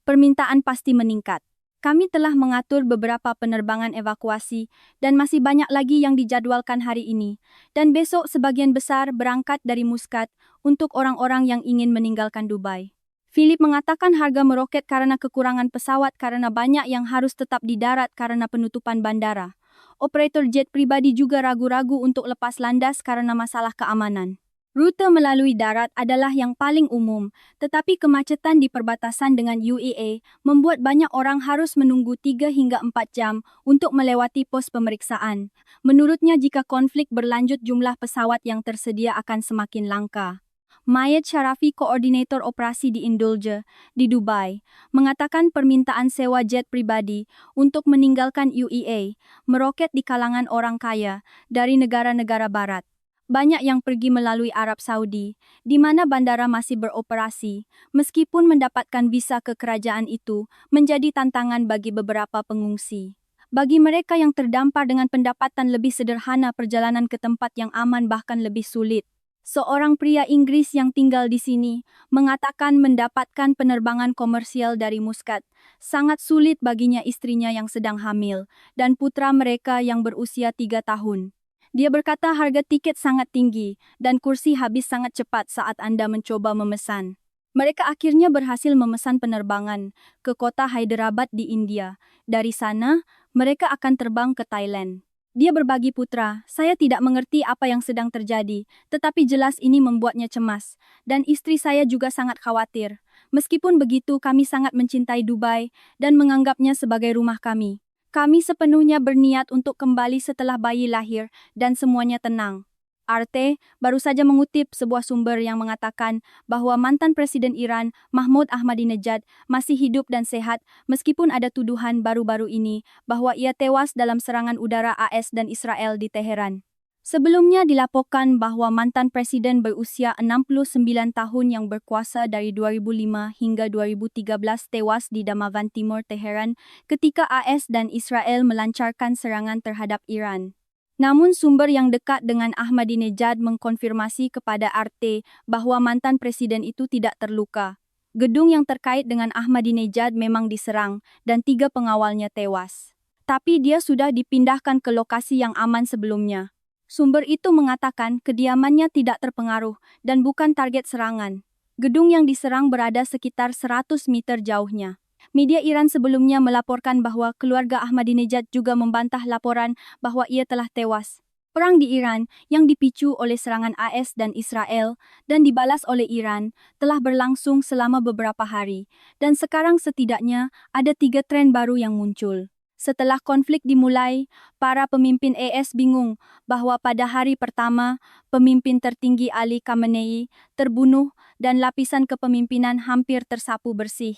S1: "Permintaan pasti meningkat. Kami telah mengatur beberapa penerbangan evakuasi dan masih banyak lagi yang dijadwalkan hari ini, dan besok sebagian besar berangkat dari Muscat untuk orang-orang yang ingin meninggalkan Dubai." Philip mengatakan harga meroket karena kekurangan pesawat karena banyak yang harus tetap di darat karena penutupan bandara. Operator jet pribadi juga ragu-ragu untuk lepas landas karena masalah keamanan. Rute melalui darat adalah yang paling umum, tetapi kemacetan di perbatasan dengan UEA membuat banyak orang harus menunggu 3 hingga 4 jam untuk melewati pos pemeriksaan. Menurutnya, jika konflik berlanjut, jumlah pesawat yang tersedia akan semakin langka. Mayed Sharafi, koordinator operasi di Indulge, di Dubai, mengatakan permintaan sewa jet pribadi untuk meninggalkan UEA meroket di kalangan orang kaya dari negara-negara barat. Banyak yang pergi melalui Arab Saudi, di mana bandara masih beroperasi, meskipun mendapatkan visa ke kerajaan itu menjadi tantangan bagi beberapa pengungsi. Bagi mereka yang terdampar dengan pendapatan lebih sederhana, perjalanan ke tempat yang aman bahkan lebih sulit. Seorang pria Inggris yang tinggal di sini mengatakan mendapatkan penerbangan komersial dari Muscat sangat sulit baginya, istrinya yang sedang hamil dan putra mereka yang berusia 3 tahun. Dia berkata harga tiket sangat tinggi dan kursi habis sangat cepat saat Anda mencoba memesan. Mereka akhirnya berhasil memesan penerbangan ke kota Hyderabad di India. Dari sana, mereka akan terbang ke Thailand. Dia berbagi, putra, saya tidak mengerti apa yang sedang terjadi, tetapi jelas ini membuatnya cemas. Dan istri saya juga sangat khawatir. Meskipun begitu, kami sangat mencintai Dubai dan menganggapnya sebagai rumah kami. Kami sepenuhnya berniat untuk kembali setelah bayi lahir dan semuanya tenang. RT baru saja mengutip sebuah sumber yang mengatakan bahwa mantan Presiden Iran, Mahmoud Ahmadinejad, masih hidup dan sehat meskipun ada tuduhan baru-baru ini bahwa ia tewas dalam serangan udara AS dan Israel di Teheran. Sebelumnya dilaporkan bahwa mantan presiden berusia 69 tahun yang berkuasa dari 2005 hingga 2013 tewas di Damavan Timur, Teheran, ketika AS dan Israel melancarkan serangan terhadap Iran. Namun sumber yang dekat dengan Ahmadinejad mengkonfirmasi kepada RT bahwa mantan presiden itu tidak terluka. Gedung yang terkait dengan Ahmadinejad memang diserang dan 3 pengawalnya tewas. Tapi dia sudah dipindahkan ke lokasi yang aman sebelumnya. Sumber itu mengatakan kediamannya tidak terpengaruh dan bukan target serangan. Gedung yang diserang berada sekitar 100 meter jauhnya. Media Iran sebelumnya melaporkan bahwa keluarga Ahmadinejad juga membantah laporan bahwa ia telah tewas. Perang di Iran yang dipicu oleh serangan AS dan Israel dan dibalas oleh Iran telah berlangsung selama beberapa hari, dan sekarang setidaknya ada 3 tren baru yang muncul. Setelah konflik dimulai, para pemimpin AS bingung bahwa pada hari pertama, pemimpin tertinggi Ali Khamenei terbunuh dan lapisan kepemimpinan hampir tersapu bersih.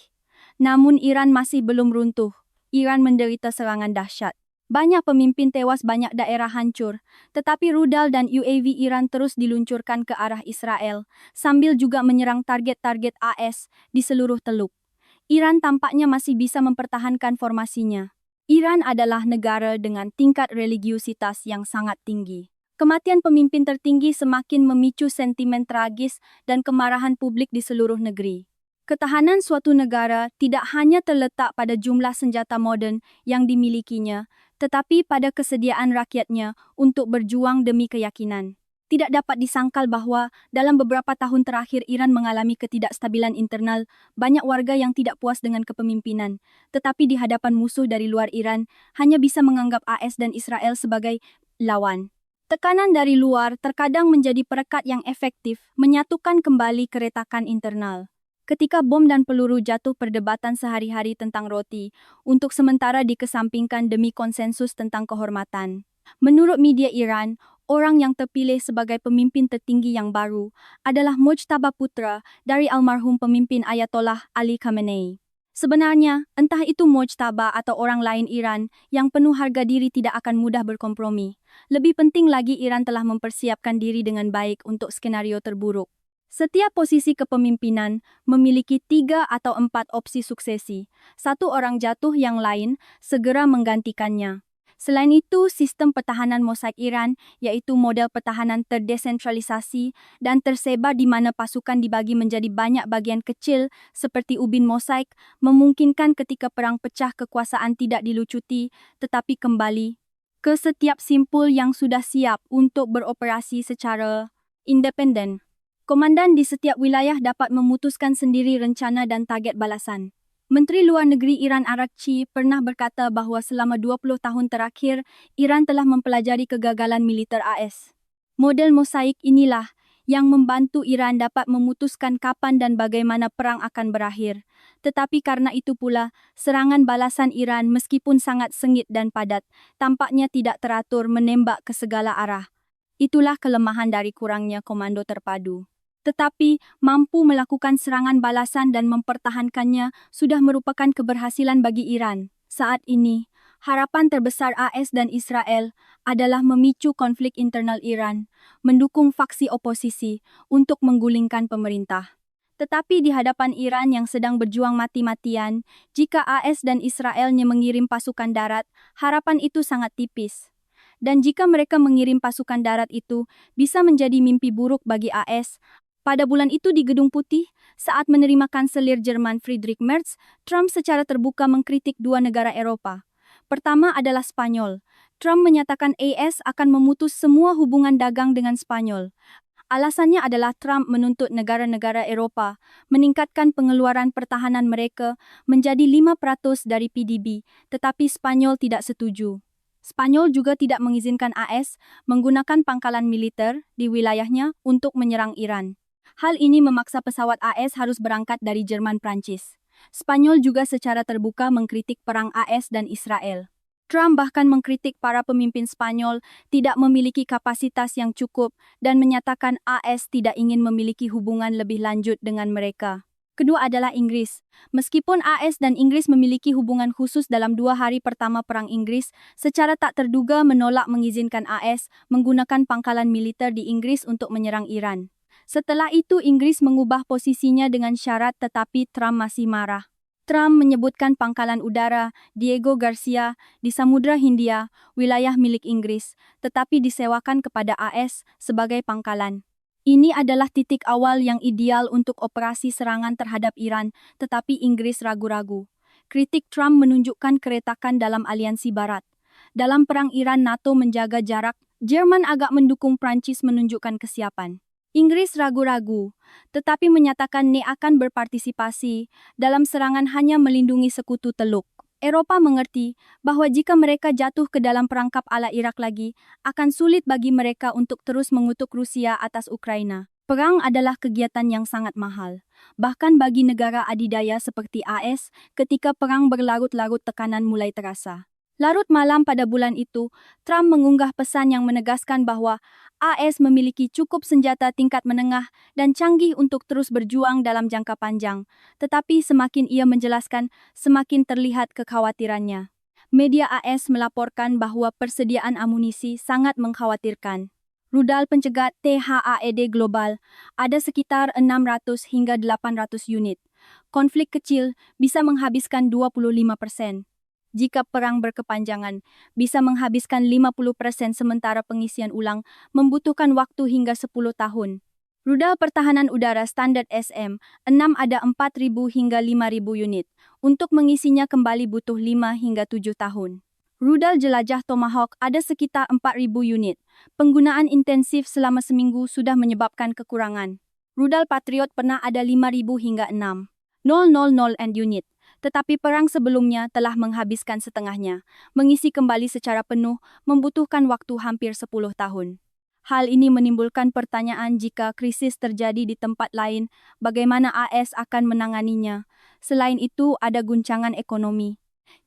S1: Namun Iran masih belum runtuh. Iran menderita serangan dahsyat. Banyak pemimpin tewas, banyak daerah hancur, tetapi rudal dan UAV Iran terus diluncurkan ke arah Israel, sambil juga menyerang target-target AS di seluruh teluk. Iran tampaknya masih bisa mempertahankan formasinya. Iran adalah negara dengan tingkat religiusitas yang sangat tinggi. Kematian pemimpin tertinggi semakin memicu sentimen tragis dan kemarahan publik di seluruh negeri. Ketahanan suatu negara tidak hanya terletak pada jumlah senjata modern yang dimilikinya, tetapi pada kesediaan rakyatnya untuk berjuang demi keyakinan. Tidak dapat disangkal bahwa dalam beberapa tahun terakhir Iran mengalami ketidakstabilan internal, banyak warga yang tidak puas dengan kepemimpinan, tetapi di hadapan musuh dari luar Iran hanya bisa menganggap AS dan Israel sebagai lawan. Tekanan dari luar terkadang menjadi perekat yang efektif menyatukan kembali keretakan internal. Ketika bom dan peluru jatuh, perdebatan sehari-hari tentang roti untuk sementara dikesampingkan demi konsensus tentang kehormatan. Menurut media Iran, orang yang terpilih sebagai pemimpin tertinggi yang baru adalah Mujtaba, putra dari almarhum pemimpin Ayatollah Ali Khamenei. Sebenarnya, entah itu Mujtaba atau orang lain, Iran yang penuh harga diri tidak akan mudah berkompromi. Lebih penting lagi, Iran telah mempersiapkan diri dengan baik untuk skenario terburuk. Setiap posisi kepemimpinan memiliki 3 atau 4 opsi suksesi. Satu orang jatuh, yang lain segera menggantikannya. Selain itu, sistem pertahanan mosaik Iran, yaitu model pertahanan terdesentralisasi dan tersebar di mana pasukan dibagi menjadi banyak bagian kecil seperti ubin mosaik, memungkinkan ketika perang pecah kekuasaan tidak dilucuti, tetapi kembali ke setiap simpul yang sudah siap untuk beroperasi secara independen. Komandan di setiap wilayah dapat memutuskan sendiri rencana dan target balasan. Menteri Luar Negeri Iran Arakchi pernah berkata bahwa selama 20 tahun terakhir, Iran telah mempelajari kegagalan militer AS. Model mosaik inilah yang membantu Iran dapat memutuskan kapan dan bagaimana perang akan berakhir. Tetapi karena itu pula, serangan balasan Iran meskipun sangat sengit dan padat, tampaknya tidak teratur menembak ke segala arah. Itulah kelemahan dari kurangnya komando terpadu. Tetapi, mampu melakukan serangan balasan dan mempertahankannya sudah merupakan keberhasilan bagi Iran. Saat ini, harapan terbesar AS dan Israel adalah memicu konflik internal Iran, mendukung faksi oposisi untuk menggulingkan pemerintah. Tetapi di hadapan Iran yang sedang berjuang mati-matian, jika AS dan Israelnya mengirim pasukan darat, harapan itu sangat tipis. Dan jika mereka mengirim pasukan darat itu, bisa menjadi mimpi buruk bagi AS. Pada bulan itu di Gedung Putih, saat menerima Kanselir Jerman Friedrich Merz, Trump secara terbuka mengkritik dua negara Eropa. Pertama adalah Spanyol. Trump menyatakan AS akan memutus semua hubungan dagang dengan Spanyol. Alasannya adalah Trump menuntut negara-negara Eropa meningkatkan pengeluaran pertahanan mereka menjadi 5% dari PDB, tetapi Spanyol tidak setuju. Spanyol juga tidak mengizinkan AS menggunakan pangkalan militer di wilayahnya untuk menyerang Iran. Hal ini memaksa pesawat AS harus berangkat dari Jerman-Prancis. Spanyol juga secara terbuka mengkritik perang AS dan Israel. Trump bahkan mengkritik para pemimpin Spanyol tidak memiliki kapasitas yang cukup dan menyatakan AS tidak ingin memiliki hubungan lebih lanjut dengan mereka. Kedua adalah Inggris. Meskipun AS dan Inggris memiliki hubungan khusus dalam 2 hari pertama Perang Inggris, secara tak terduga menolak mengizinkan AS menggunakan pangkalan militer di Inggris untuk menyerang Iran. Setelah itu Inggris mengubah posisinya dengan syarat tetapi Trump masih marah. Trump menyebutkan pangkalan udara Diego Garcia di Samudra Hindia, wilayah milik Inggris, tetapi disewakan kepada AS sebagai pangkalan. Ini adalah titik awal yang ideal untuk operasi serangan terhadap Iran, tetapi Inggris ragu-ragu. Kritik Trump menunjukkan keretakan dalam aliansi Barat. Dalam perang Iran, NATO menjaga jarak, Jerman agak mendukung Prancis menunjukkan kesiapan. Inggris ragu-ragu, tetapi menyatakan akan berpartisipasi dalam serangan hanya melindungi sekutu Teluk. Eropa mengerti bahwa jika mereka jatuh ke dalam perangkap ala Irak lagi, akan sulit bagi mereka untuk terus mengutuk Rusia atas Ukraina. Perang adalah kegiatan yang sangat mahal. Bahkan bagi negara adidaya seperti AS, ketika perang berlarut-larut tekanan mulai terasa. Larut malam pada bulan itu, Trump mengunggah pesan yang menegaskan bahwa AS memiliki cukup senjata tingkat menengah dan canggih untuk terus berjuang dalam jangka panjang. Tetapi semakin ia menjelaskan, semakin terlihat kekhawatirannya. Media AS melaporkan bahwa persediaan amunisi sangat mengkhawatirkan. Rudal pencegat THAAD global ada sekitar 600 hingga 800 unit. Konflik kecil bisa menghabiskan 25%. Jika perang berkepanjangan, bisa menghabiskan 50% sementara pengisian ulang membutuhkan waktu hingga 10 tahun. Rudal pertahanan udara standar SM-6 ada 4.000 hingga 5.000 unit. Untuk mengisinya kembali butuh 5 hingga 7 tahun. Rudal jelajah Tomahawk ada sekitar 4.000 unit. Penggunaan intensif selama seminggu sudah menyebabkan kekurangan. Rudal Patriot pernah ada 5.000 hingga 6.000 unit. Tetapi perang sebelumnya telah menghabiskan setengahnya. Mengisi kembali secara penuh membutuhkan waktu hampir 10 tahun. Hal ini menimbulkan pertanyaan jika krisis terjadi di tempat lain, bagaimana AS akan menanganinya. Selain itu, ada guncangan ekonomi.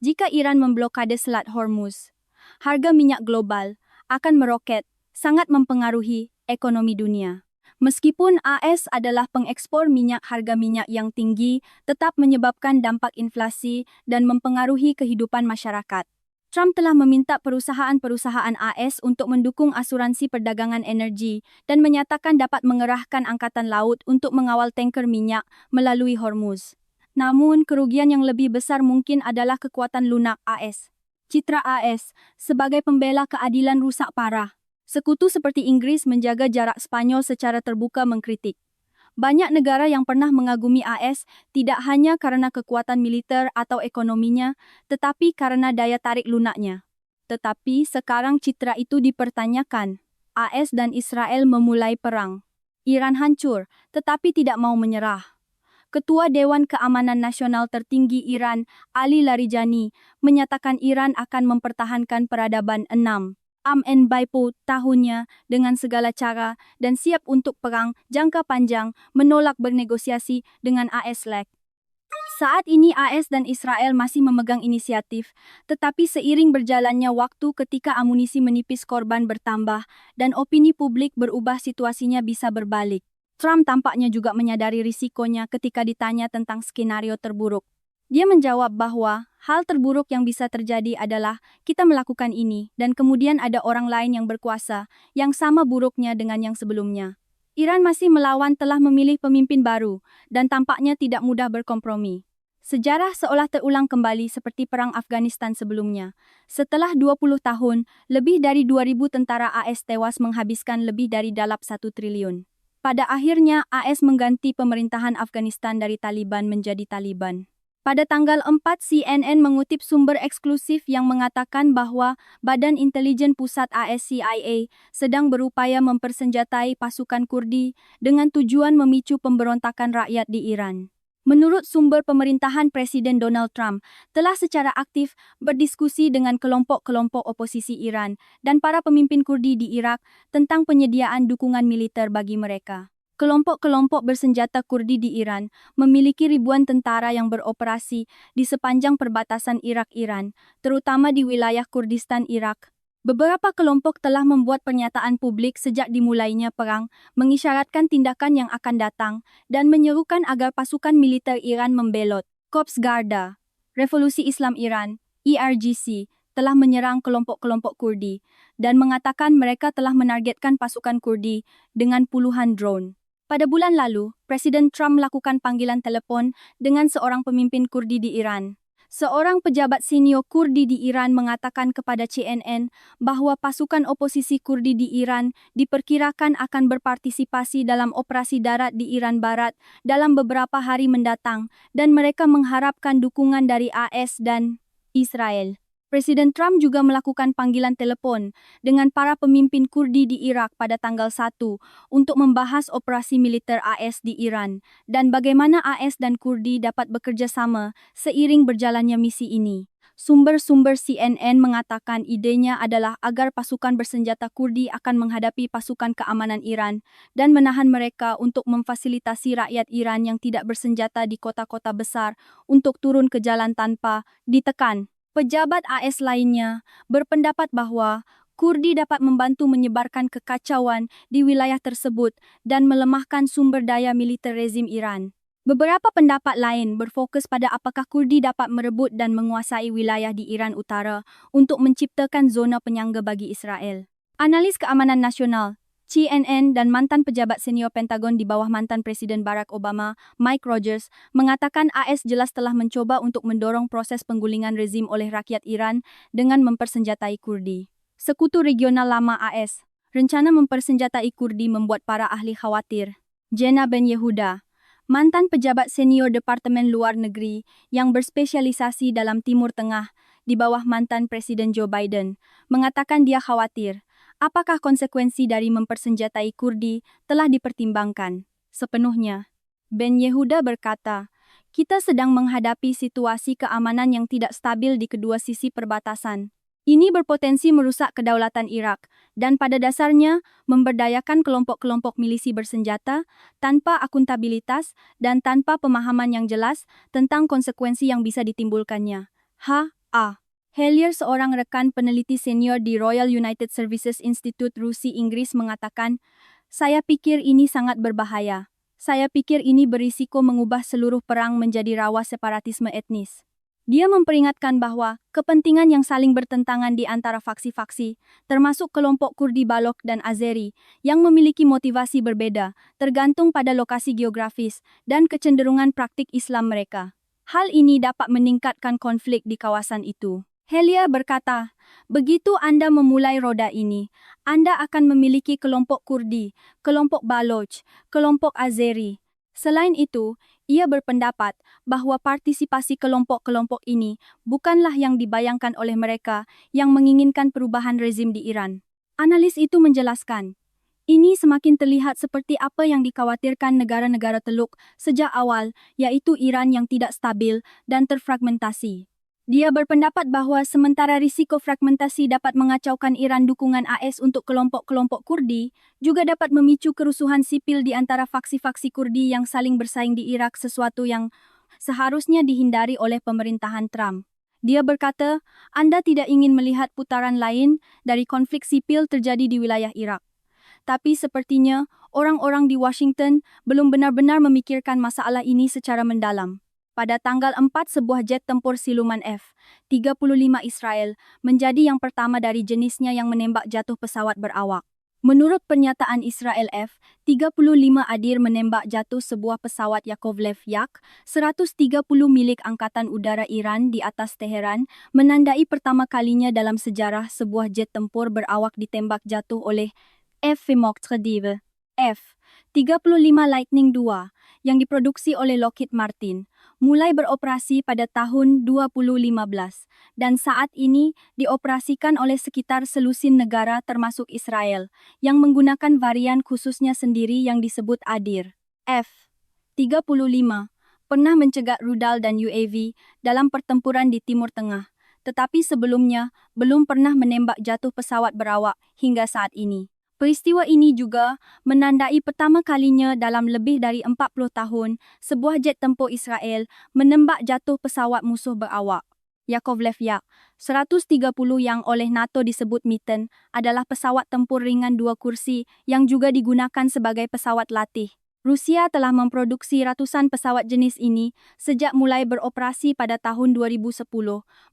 S1: Jika Iran memblokade Selat Hormuz, harga minyak global akan meroket, sangat mempengaruhi ekonomi dunia. Meskipun AS adalah pengekspor minyak, harga minyak yang tinggi tetap menyebabkan dampak inflasi dan mempengaruhi kehidupan masyarakat. Trump telah meminta perusahaan-perusahaan AS untuk mendukung asuransi perdagangan energi dan menyatakan dapat mengerahkan angkatan laut untuk mengawal tanker minyak melalui Hormuz. Namun, kerugian yang lebih besar mungkin adalah kekuatan lunak AS. Citra AS sebagai pembela keadilan rusak parah. Sekutu seperti Inggris menjaga jarak Spanyol secara terbuka mengkritik. Banyak negara yang pernah mengagumi AS tidak hanya karena kekuatan militer atau ekonominya, tetapi karena daya tarik lunaknya. Tetapi sekarang citra itu dipertanyakan. AS dan Israel memulai perang. Iran hancur, tetapi tidak mau menyerah. Ketua Dewan Keamanan Nasional tertinggi Iran, Ali Larijani, menyatakan Iran akan mempertahankan peradaban 6. and buy po tahunnya dengan segala cara dan siap untuk perang jangka panjang menolak bernegosiasi dengan AS. Saat ini AS dan Israel masih memegang inisiatif, tetapi seiring berjalannya waktu ketika amunisi menipis korban bertambah dan opini publik berubah situasinya bisa berbalik. Trump tampaknya juga menyadari risikonya ketika ditanya tentang skenario terburuk. Dia menjawab bahwa hal terburuk yang bisa terjadi adalah kita melakukan ini dan kemudian ada orang lain yang berkuasa yang sama buruknya dengan yang sebelumnya. Iran masih melawan telah memilih pemimpin baru dan tampaknya tidak mudah berkompromi. Sejarah seolah terulang kembali seperti perang Afghanistan sebelumnya. Setelah 20 tahun, lebih dari 2.000 tentara AS tewas menghabiskan lebih dari 1 triliun. Pada akhirnya, AS mengganti pemerintahan Afghanistan dari Taliban menjadi Taliban. Pada tanggal 4, CNN mengutip sumber eksklusif yang mengatakan bahwa Badan Intelijen Pusat AS CIA sedang berupaya mempersenjatai pasukan Kurdi dengan tujuan memicu pemberontakan rakyat di Iran. Menurut sumber pemerintahan Presiden Donald Trump telah secara aktif berdiskusi dengan kelompok-kelompok oposisi Iran dan para pemimpin Kurdi di Irak tentang penyediaan dukungan militer bagi mereka. Kelompok-kelompok bersenjata Kurdi di Iran memiliki ribuan tentara yang beroperasi di sepanjang perbatasan Irak-Iran, terutama di wilayah Kurdistan Irak. Beberapa kelompok telah membuat pernyataan publik sejak dimulainya perang, mengisyaratkan tindakan yang akan datang, dan menyerukan agar pasukan militer Iran membelot. Korps Garda Revolusi Islam Iran, IRGC, telah menyerang kelompok-kelompok Kurdi, dan mengatakan mereka telah menargetkan pasukan Kurdi dengan puluhan drone. Pada bulan lalu, Presiden Trump melakukan panggilan telepon dengan seorang pemimpin Kurdi di Iran. Seorang pejabat senior Kurdi di Iran mengatakan kepada CNN bahwa pasukan oposisi Kurdi di Iran diperkirakan akan berpartisipasi dalam operasi darat di Iran Barat dalam beberapa hari mendatang dan mereka mengharapkan dukungan dari AS dan Israel. Presiden Trump juga melakukan panggilan telepon dengan para pemimpin Kurdi di Irak pada tanggal 1 untuk membahas operasi militer AS di Iran dan bagaimana AS dan Kurdi dapat bekerja sama seiring berjalannya misi ini. Sumber-sumber CNN mengatakan idenya adalah agar pasukan bersenjata Kurdi akan menghadapi pasukan keamanan Iran dan menahan mereka untuk memfasilitasi rakyat Iran yang tidak bersenjata di kota-kota besar untuk turun ke jalan tanpa ditekan. Pejabat AS lainnya berpendapat bahwa Kurdi dapat membantu menyebarkan kekacauan di wilayah tersebut dan melemahkan sumber daya militer rezim Iran. Beberapa pendapat lain berfokus pada apakah Kurdi dapat merebut dan menguasai wilayah di Iran Utara untuk menciptakan zona penyangga bagi Israel. Analis keamanan nasional CNN dan mantan pejabat senior Pentagon di bawah mantan Presiden Barack Obama, Mike Rogers, mengatakan AS jelas telah mencoba untuk mendorong proses penggulingan rezim oleh rakyat Iran dengan mempersenjatai Kurdi. Sekutu regional lama AS, rencana mempersenjatai Kurdi membuat para ahli khawatir. Jenna Ben Yehuda, mantan pejabat senior Departemen Luar Negeri yang berspesialisasi dalam Timur Tengah di bawah mantan Presiden Joe Biden, mengatakan dia khawatir. Apakah konsekuensi dari mempersenjatai Kurdi telah dipertimbangkan sepenuhnya? Ben Yehuda berkata, kita sedang menghadapi situasi keamanan yang tidak stabil di kedua sisi perbatasan. Ini berpotensi merusak kedaulatan Irak dan pada dasarnya memberdayakan kelompok-kelompok milisi bersenjata tanpa akuntabilitas dan tanpa pemahaman yang jelas tentang konsekuensi yang bisa ditimbulkannya. H.A. Hellier, seorang rekan peneliti senior di Royal United Services Institute Rusi Inggris mengatakan, saya pikir ini sangat berbahaya. Saya pikir ini berisiko mengubah seluruh perang menjadi rawa separatisme etnis. Dia memperingatkan bahwa kepentingan yang saling bertentangan di antara faksi-faksi, termasuk kelompok Kurdi Balok dan Azeri, yang memiliki motivasi berbeda, tergantung pada lokasi geografis dan kecenderungan praktik Islam mereka. Hal ini dapat meningkatkan konflik di kawasan itu. Hellier berkata, begitu Anda memulai roda ini, Anda akan memiliki kelompok Kurdi, kelompok Baloch, kelompok Azeri. Selain itu, ia berpendapat bahwa partisipasi kelompok-kelompok ini bukanlah yang dibayangkan oleh mereka yang menginginkan perubahan rezim di Iran. Analis itu menjelaskan, ini semakin terlihat seperti apa yang dikhawatirkan negara-negara Teluk sejak awal, yaitu Iran yang tidak stabil dan terfragmentasi. Dia berpendapat bahwa sementara risiko fragmentasi dapat mengacaukan Iran, dukungan AS untuk kelompok-kelompok Kurdi juga dapat memicu kerusuhan sipil di antara faksi-faksi Kurdi yang saling bersaing di Irak, sesuatu yang seharusnya dihindari oleh pemerintahan Trump. Dia berkata, Anda tidak ingin melihat putaran lain dari konflik sipil terjadi di wilayah Irak. Tapi sepertinya orang-orang di Washington belum benar-benar memikirkan masalah ini secara mendalam. Pada tanggal 4, sebuah jet tempur siluman F-35 Israel menjadi yang pertama dari jenisnya yang menembak jatuh pesawat berawak. Menurut pernyataan Israel, F-35 Adir menembak jatuh sebuah pesawat Yakovlev Yak-130 milik Angkatan Udara Iran di atas Teheran, menandai pertama kalinya dalam sejarah sebuah jet tempur berawak ditembak jatuh oleh F-35 F-35 Lightning II yang diproduksi oleh Lockheed Martin, mulai beroperasi pada tahun 2015 dan saat ini dioperasikan oleh sekitar selusin negara termasuk Israel yang menggunakan varian khususnya sendiri yang disebut Adir. F-35 pernah mencegat rudal dan UAV dalam pertempuran di Timur Tengah, tetapi sebelumnya belum pernah menembak jatuh pesawat berawak hingga saat ini. Peristiwa ini juga menandai pertama kalinya dalam lebih dari 40 tahun sebuah jet tempur Israel menembak jatuh pesawat musuh berawak. Yakovlev Yak-130 yang oleh NATO disebut Mitten adalah pesawat tempur ringan dua kursi yang juga digunakan sebagai pesawat latih. Rusia telah memproduksi ratusan pesawat jenis ini sejak mulai beroperasi pada tahun 2010.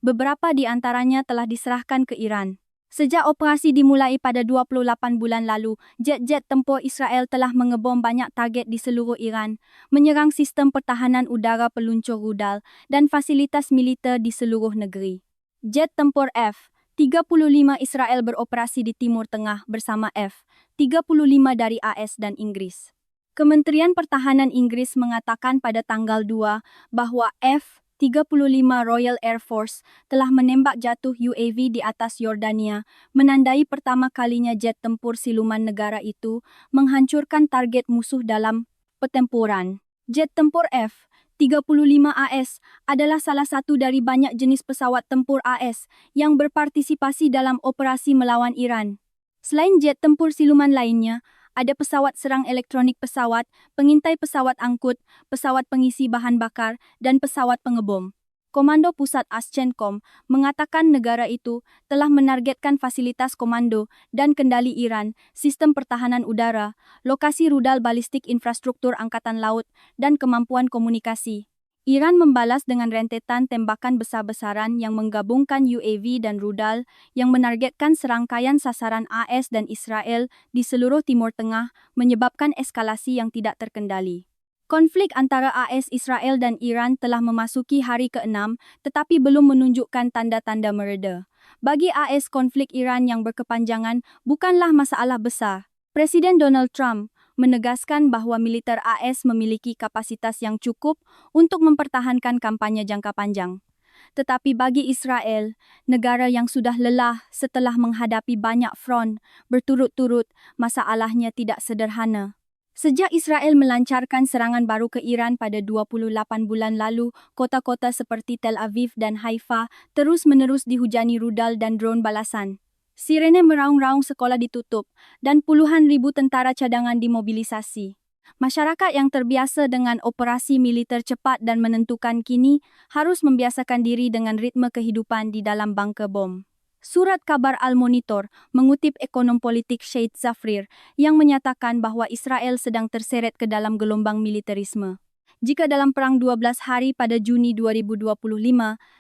S1: Beberapa di antaranya telah diserahkan ke Iran. Sejak operasi dimulai pada 28 bulan lalu, jet-jet tempur Israel telah mengebom banyak target di seluruh Iran, menyerang sistem pertahanan udara peluncur rudal dan fasilitas militer di seluruh negeri. Jet tempur F-35 Israel beroperasi di Timur Tengah bersama F-35 dari AS dan Inggris. Kementerian Pertahanan Inggris mengatakan pada tanggal 2 bahwa F-35 Royal Air Force telah menembak jatuh UAV di atas Yordania, menandai pertama kalinya jet tempur siluman negara itu menghancurkan target musuh dalam pertempuran. Jet tempur F-35 AS adalah salah satu dari banyak jenis pesawat tempur AS yang berpartisipasi dalam operasi melawan Iran. Selain jet tempur siluman lainnya, ada pesawat serang elektronik pesawat, pengintai pesawat angkut, pesawat pengisi bahan bakar, dan pesawat pengebom. Komando Pusat ASCENTCOM mengatakan negara itu telah menargetkan fasilitas komando dan kendali Iran, sistem pertahanan udara, lokasi rudal balistik, infrastruktur angkatan laut, dan kemampuan komunikasi. Iran membalas dengan rentetan tembakan besar-besaran yang menggabungkan UAV dan rudal yang menargetkan serangkaian sasaran AS dan Israel di seluruh Timur Tengah, menyebabkan eskalasi yang tidak terkendali. Konflik antara AS, Israel dan Iran telah memasuki hari ke-6, tetapi belum menunjukkan tanda-tanda mereda. Bagi AS, konflik Iran yang berkepanjangan bukanlah masalah besar. Presiden Donald Trump menegaskan bahwa militer AS memiliki kapasitas yang cukup untuk mempertahankan kampanye jangka panjang. Tetapi bagi Israel, negara yang sudah lelah setelah menghadapi banyak front berturut-turut, masalahnya tidak sederhana. Sejak Israel melancarkan serangan baru ke Iran pada 28 bulan lalu, kota-kota seperti Tel Aviv dan Haifa terus-menerus dihujani rudal dan drone balasan. Sirene meraung-raung, sekolah ditutup, dan puluhan ribu tentara cadangan dimobilisasi. Masyarakat yang terbiasa dengan operasi militer cepat dan menentukan kini harus membiasakan diri dengan ritme kehidupan di dalam bunker bom. Surat kabar Al-Monitor mengutip ekonom politik Syed Zafrir yang menyatakan bahwa Israel sedang terseret ke dalam gelombang militerisme. Jika dalam perang 12 hari pada Juni 2025,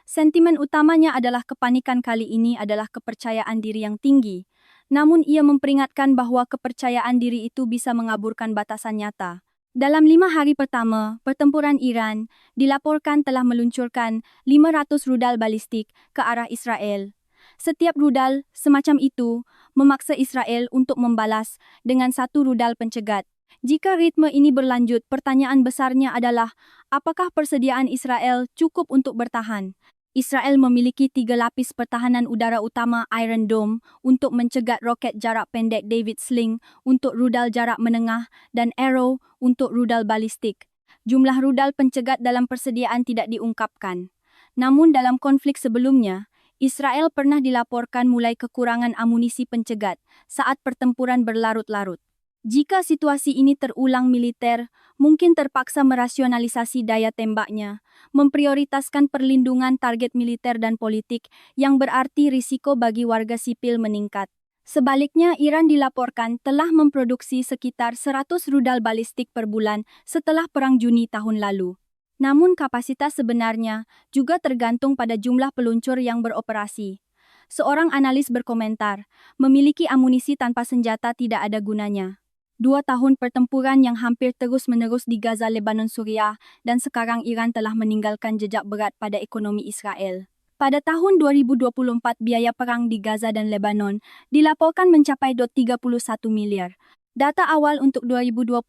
S1: sentimen utamanya adalah kepanikan, kali ini adalah kepercayaan diri yang tinggi. Namun ia memperingatkan bahwa kepercayaan diri itu bisa mengaburkan batasan nyata. Dalam 5 hari pertama, pertempuran Iran dilaporkan telah meluncurkan 500 rudal balistik ke arah Israel. Setiap rudal semacam itu memaksa Israel untuk membalas dengan satu rudal pencegat. Jika ritme ini berlanjut, pertanyaan besarnya adalah, apakah persediaan Israel cukup untuk bertahan? Israel memiliki 3 lapis pertahanan udara utama, Iron Dome, untuk mencegat roket jarak pendek, David Sling, untuk rudal jarak menengah, dan Arrow, untuk rudal balistik. Jumlah rudal pencegat dalam persediaan tidak diungkapkan. Namun dalam konflik sebelumnya, Israel pernah dilaporkan mulai kekurangan amunisi pencegat saat pertempuran berlarut-larut. Jika situasi ini terulang, militer mungkin terpaksa merasionalisasi daya tembaknya, memprioritaskan perlindungan target militer dan politik, yang berarti risiko bagi warga sipil meningkat. Sebaliknya, Iran dilaporkan telah memproduksi sekitar 100 rudal balistik per bulan setelah Perang Juni tahun lalu. Namun kapasitas sebenarnya juga tergantung pada jumlah peluncur yang beroperasi. Seorang analis berkomentar, memiliki amunisi tanpa senjata tidak ada gunanya. 2 tahun pertempuran yang hampir terus-menerus di Gaza, Lebanon, Suriah, dan sekarang Iran telah meninggalkan jejak berat pada ekonomi Israel. Pada tahun 2024, biaya perang di Gaza dan Lebanon dilaporkan mencapai 31 miliar. Data awal untuk 2025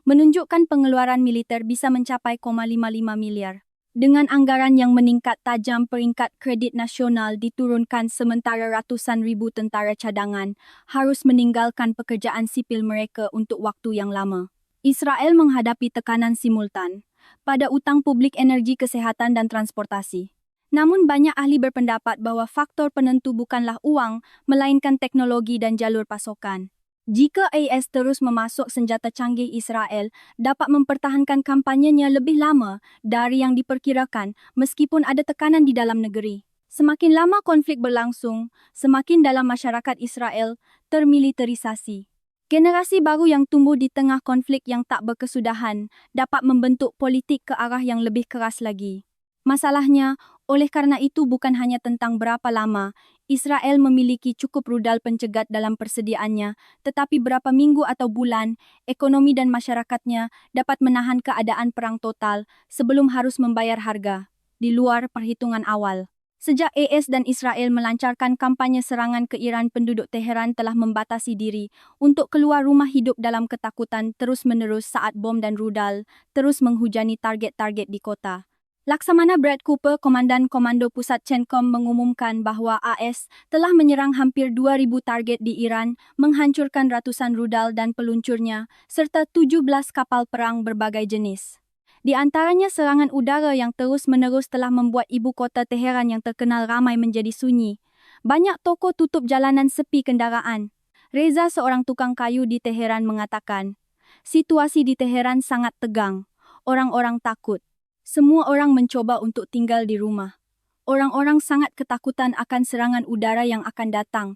S1: menunjukkan pengeluaran militer bisa mencapai 0,55 miliar. Dengan anggaran yang meningkat tajam, peringkat kredit nasional diturunkan sementara ratusan ribu tentara cadangan harus meninggalkan pekerjaan sipil mereka untuk waktu yang lama. Israel menghadapi tekanan simultan pada utang publik, energi, kesehatan, dan transportasi. Namun banyak ahli berpendapat bahwa faktor penentu bukanlah uang, melainkan teknologi dan jalur pasokan. Jika AS terus memasok senjata canggih, Israel dapat mempertahankan kampanyenya lebih lama dari yang diperkirakan meskipun ada tekanan di dalam negeri. Semakin lama konflik berlangsung, semakin dalam masyarakat Israel termiliterisasi. Generasi baru yang tumbuh di tengah konflik yang tak berkesudahan dapat membentuk politik ke arah yang lebih keras lagi. Masalahnya, oleh karena itu bukan hanya tentang berapa lama Israel memiliki cukup rudal pencegat dalam persediaannya, tetapi berapa minggu atau bulan ekonomi dan masyarakatnya dapat menahan keadaan perang total sebelum harus membayar harga di luar perhitungan awal. Sejak AS dan Israel melancarkan kampanye serangan ke Iran, penduduk Teheran telah membatasi diri untuk keluar rumah, hidup dalam ketakutan terus-menerus saat bom dan rudal terus menghujani target-target di kota. Laksamana Brad Cooper, Komandan Komando Pusat CENTCOM, mengumumkan bahwa AS telah menyerang hampir 2.000 target di Iran, menghancurkan ratusan rudal dan peluncurnya, serta 17 kapal perang berbagai jenis. Di antaranya serangan udara yang terus-menerus telah membuat ibu kota Teheran yang terkenal ramai menjadi sunyi. Banyak toko tutup, jalanan sepi kendaraan. Reza, seorang tukang kayu di Teheran, mengatakan, situasi di Teheran sangat tegang. Orang-orang takut. Semua orang mencoba untuk tinggal di rumah. Orang-orang sangat ketakutan akan serangan udara yang akan datang.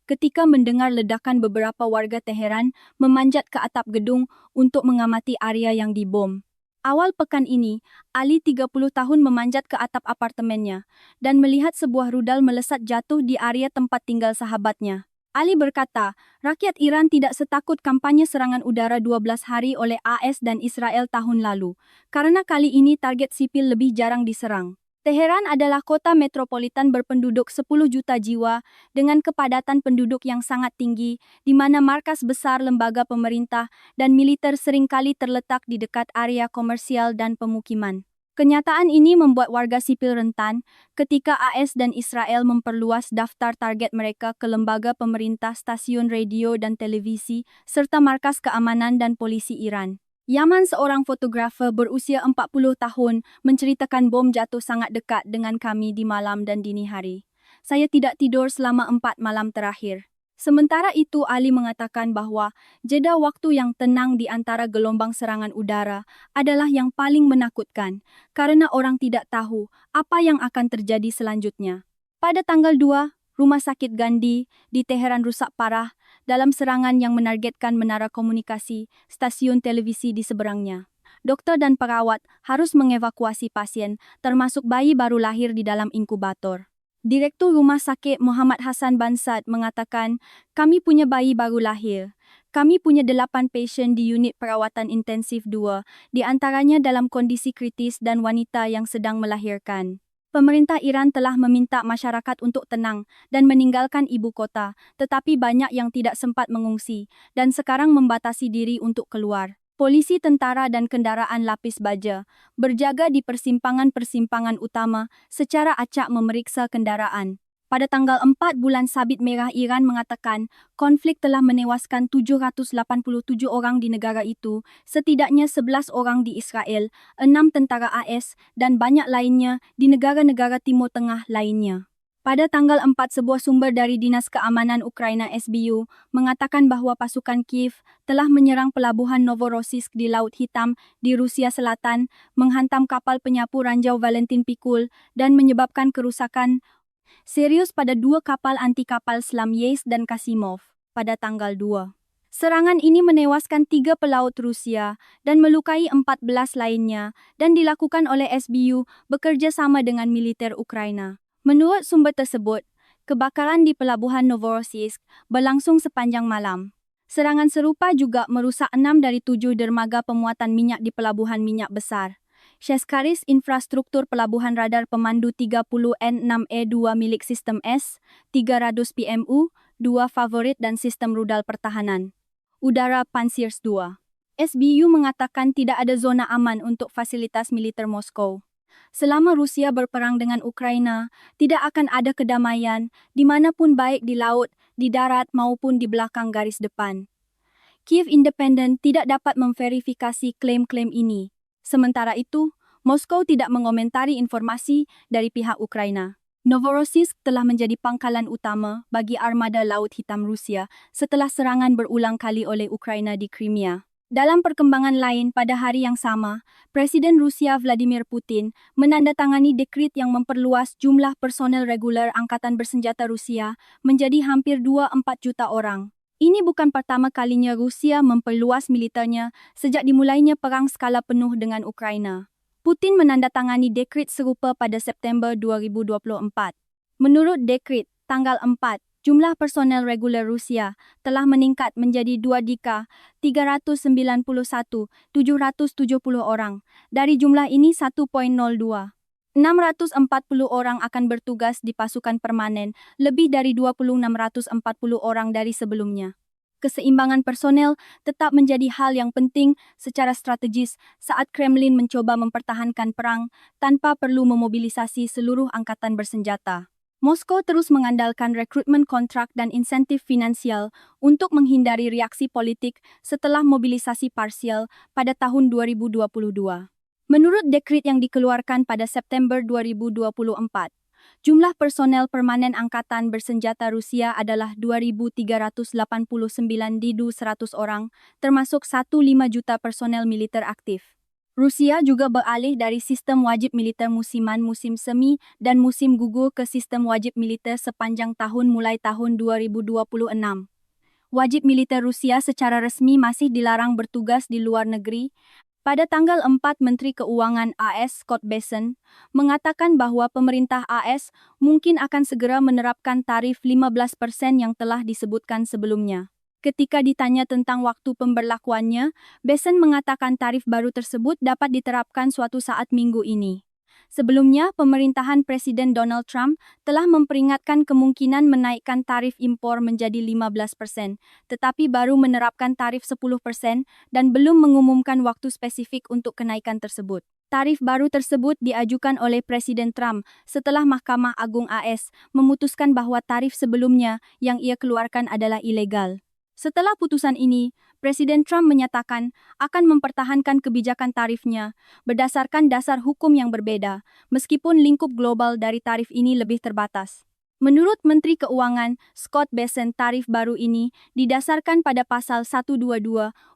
S1: Ketika mendengar ledakan, beberapa warga Teheran memanjat ke atap gedung untuk mengamati area yang dibom. Awal pekan ini, Ali, 30 tahun, memanjat ke atap apartemennya dan melihat sebuah rudal melesat jatuh di area tempat tinggal sahabatnya. Ali berkata, rakyat Iran tidak setakut kampanye serangan udara 12 hari oleh AS dan Israel tahun lalu, karena kali ini target sipil lebih jarang diserang. Teheran adalah kota metropolitan berpenduduk 10 juta jiwa dengan kepadatan penduduk yang sangat tinggi, di mana markas besar lembaga pemerintah dan militer seringkali terletak di dekat area komersial dan pemukiman. Kenyataan ini membuat warga sipil rentan ketika AS dan Israel memperluas daftar target mereka ke lembaga pemerintah, stasiun radio dan televisi, serta markas keamanan dan polisi Iran. Yaman, seorang fotografer berusia 40 tahun, menceritakan, bom jatuh sangat dekat dengan kami di malam dan dini hari. Saya tidak tidur selama 4 malam terakhir. Sementara itu, Ali mengatakan bahwa jeda waktu yang tenang di antara gelombang serangan udara adalah yang paling menakutkan karena orang tidak tahu apa yang akan terjadi selanjutnya. Pada tanggal 2, Rumah Sakit Gandhi di Teheran rusak parah dalam serangan yang menargetkan menara komunikasi, stasiun televisi di seberangnya. Dokter dan perawat harus mengevakuasi pasien, termasuk bayi baru lahir di dalam inkubator. Direktur Rumah Sakit Muhammad Hassan Bansad mengatakan, kami punya bayi baru lahir. Kami punya 8 pasien di unit perawatan intensif 2, di antaranya dalam kondisi kritis dan wanita yang sedang melahirkan. Pemerintah Iran telah meminta masyarakat untuk tenang dan meninggalkan ibu kota, tetapi banyak yang tidak sempat mengungsi dan sekarang membatasi diri untuk keluar. Polisi, tentara dan kendaraan lapis baja berjaga di persimpangan-persimpangan utama secara acak memeriksa kendaraan. Pada tanggal 4 bulan Sabit Merah, Iran mengatakan konflik telah menewaskan 787 orang di negara itu, setidaknya 11 orang di Israel, 6 tentara AS, dan banyak lainnya di negara-negara Timur Tengah lainnya. Pada tanggal 4, sebuah sumber dari Dinas Keamanan Ukraina SBU mengatakan bahwa pasukan Kiev telah menyerang pelabuhan Novorossiysk di Laut Hitam di Rusia Selatan, menghantam kapal penyapu ranjau Valentin Pikul, dan menyebabkan kerusakan serius pada 2 kapal anti-kapal selam Yeysk dan Kasimov pada tanggal 2. Serangan ini menewaskan 3 pelaut Rusia dan melukai 14 lainnya dan dilakukan oleh SBU bekerja sama dengan militer Ukraina. Menurut sumber tersebut, kebakaran di pelabuhan Novorossiysk berlangsung sepanjang malam. Serangan serupa juga merusak 6 dari 7 dermaga pemuatan minyak di pelabuhan minyak besar. Sheskaris infrastruktur pelabuhan radar pemandu 30N6E2 milik sistem S-300 PMU, 2 favorit dan sistem rudal pertahanan udara Pantsir 2. SBU mengatakan tidak ada zona aman untuk fasilitas militer Moskow. Selama Rusia berperang dengan Ukraina, tidak akan ada kedamaian dimanapun, baik di laut, di darat maupun di belakang garis depan. Kiev Independent tidak dapat memverifikasi klaim-klaim ini. Sementara itu, Moskow tidak mengomentari informasi dari pihak Ukraina. Novorossiysk telah menjadi pangkalan utama bagi armada Laut Hitam Rusia setelah serangan berulang kali oleh Ukraina di Crimea. Dalam perkembangan lain, pada hari yang sama, Presiden Rusia Vladimir Putin menandatangani dekret yang memperluas jumlah personel reguler Angkatan Bersenjata Rusia menjadi hampir 24 juta orang. Ini bukan pertama kalinya Rusia memperluas militernya sejak dimulainya perang skala penuh dengan Ukraina. Putin menandatangani dekret serupa pada September 2024. Menurut dekret, tanggal 4, jumlah personel reguler Rusia telah meningkat menjadi 2,391,770 orang. Dari jumlah ini 1,02. 640 orang akan bertugas di pasukan permanen, lebih dari 2,640 orang dari sebelumnya. Keseimbangan personel tetap menjadi hal yang penting secara strategis saat Kremlin mencoba mempertahankan perang tanpa perlu memobilisasi seluruh angkatan bersenjata. Moskow terus mengandalkan rekrutmen kontrak dan insentif finansial untuk menghindari reaksi politik setelah mobilisasi parsial pada tahun 2022. Menurut dekret yang dikeluarkan pada September 2024, jumlah personel permanen Angkatan Bersenjata Rusia adalah 2.389 di 100 orang, termasuk 1,5 juta personel militer aktif. Rusia juga beralih dari sistem wajib militer musiman musim semi dan musim gugur ke sistem wajib militer sepanjang tahun mulai tahun 2026. Wajib militer Rusia secara resmi masih dilarang bertugas di luar negeri. Pada tanggal 4, Menteri Keuangan AS Scott Bessent mengatakan bahwa pemerintah AS mungkin akan segera menerapkan tarif 15% yang telah disebutkan sebelumnya. Ketika ditanya tentang waktu pemberlakuannya, Bessent mengatakan tarif baru tersebut dapat diterapkan suatu saat minggu ini. Sebelumnya, pemerintahan Presiden Donald Trump telah memperingatkan kemungkinan menaikkan tarif impor menjadi 15%, tetapi baru menerapkan tarif 10% dan belum mengumumkan waktu spesifik untuk kenaikan tersebut. Tarif baru tersebut diajukan oleh Presiden Trump setelah Mahkamah Agung AS memutuskan bahwa tarif sebelumnya yang ia keluarkan adalah ilegal. Setelah putusan ini, Presiden Trump menyatakan akan mempertahankan kebijakan tarifnya berdasarkan dasar hukum yang berbeda, meskipun lingkup global dari tarif ini lebih terbatas. Menurut Menteri Keuangan Scott Bessent, tarif baru ini didasarkan pada Pasal 122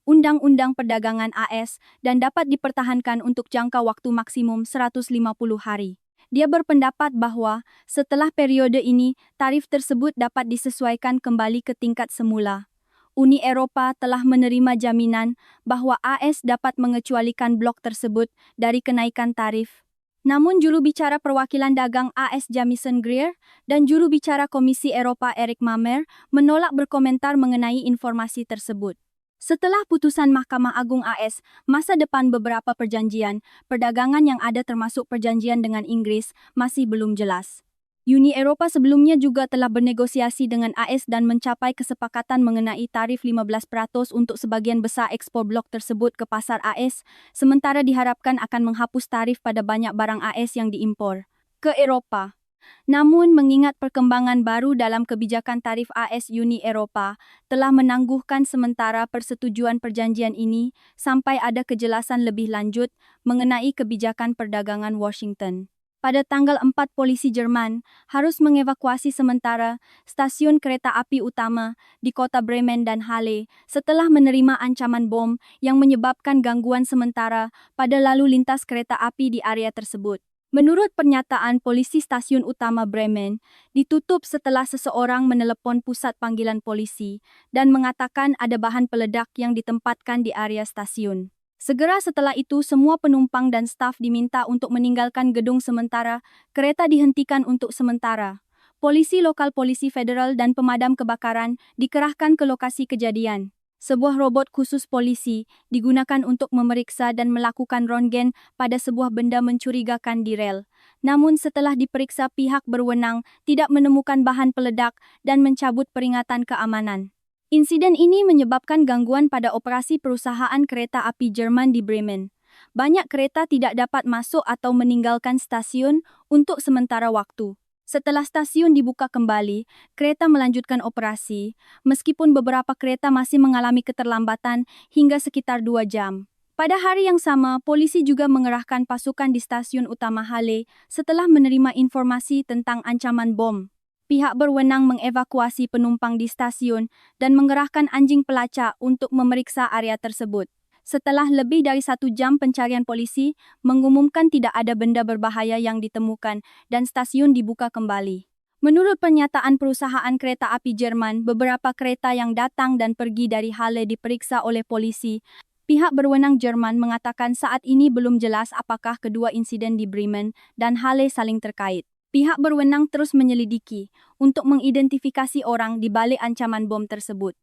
S1: Undang-Undang Perdagangan AS dan dapat dipertahankan untuk jangka waktu maksimum 150 hari. Dia berpendapat bahwa setelah periode ini, tarif tersebut dapat disesuaikan kembali ke tingkat semula. Uni Eropa telah menerima jaminan bahwa AS dapat mengecualikan blok tersebut dari kenaikan tarif. Namun juru bicara perwakilan dagang AS Jamieson Greer dan juru bicara Komisi Eropa Eric Mamer menolak berkomentar mengenai informasi tersebut. Setelah putusan Mahkamah Agung AS, masa depan beberapa perjanjian perdagangan yang ada termasuk perjanjian dengan Inggris masih belum jelas. Uni Eropa sebelumnya juga telah bernegosiasi dengan AS dan mencapai kesepakatan mengenai tarif 15% untuk sebagian besar ekspor blok tersebut ke pasar AS, sementara diharapkan akan menghapus tarif pada banyak barang AS yang diimpor ke Eropa. Namun mengingat perkembangan baru dalam kebijakan tarif AS Uni Eropa telah menangguhkan sementara persetujuan perjanjian ini sampai ada kejelasan lebih lanjut mengenai kebijakan perdagangan Washington. Pada tanggal 4 polisi Jerman harus mengevakuasi sementara stasiun kereta api utama di kota Bremen dan Halle setelah menerima ancaman bom yang menyebabkan gangguan sementara pada lalu lintas kereta api di area tersebut. Menurut pernyataan polisi stasiun utama Bremen, ditutup setelah seseorang menelepon pusat panggilan polisi dan mengatakan ada bahan peledak yang ditempatkan di area stasiun. Segera setelah itu semua penumpang dan staf diminta untuk meninggalkan gedung sementara, kereta dihentikan untuk sementara. Polisi lokal, polisi federal dan pemadam kebakaran dikerahkan ke lokasi kejadian. Sebuah robot khusus polisi digunakan untuk memeriksa dan melakukan rongen pada sebuah benda mencurigakan di rel. Namun setelah diperiksa pihak berwenang tidak menemukan bahan peledak dan mencabut peringatan keamanan. Insiden ini menyebabkan gangguan pada operasi perusahaan kereta api Jerman di Bremen. Banyak kereta tidak dapat masuk atau meninggalkan stasiun untuk sementara waktu. Setelah stasiun dibuka kembali, kereta melanjutkan operasi, meskipun beberapa kereta masih mengalami keterlambatan hingga sekitar 2 jam. Pada hari yang sama, polisi juga mengerahkan pasukan di stasiun utama Halle setelah menerima informasi tentang ancaman bom. Pihak berwenang mengevakuasi penumpang di stasiun dan mengerahkan anjing pelacak untuk memeriksa area tersebut. Setelah lebih dari 1 jam pencarian, polisi mengumumkan tidak ada benda berbahaya yang ditemukan dan stasiun dibuka kembali. Menurut pernyataan perusahaan kereta api Jerman, beberapa kereta yang datang dan pergi dari Halle diperiksa oleh polisi. Pihak berwenang Jerman mengatakan saat ini belum jelas apakah kedua insiden di Bremen dan Halle saling terkait. Pihak berwenang terus menyelidiki untuk mengidentifikasi orang di balik ancaman bom tersebut.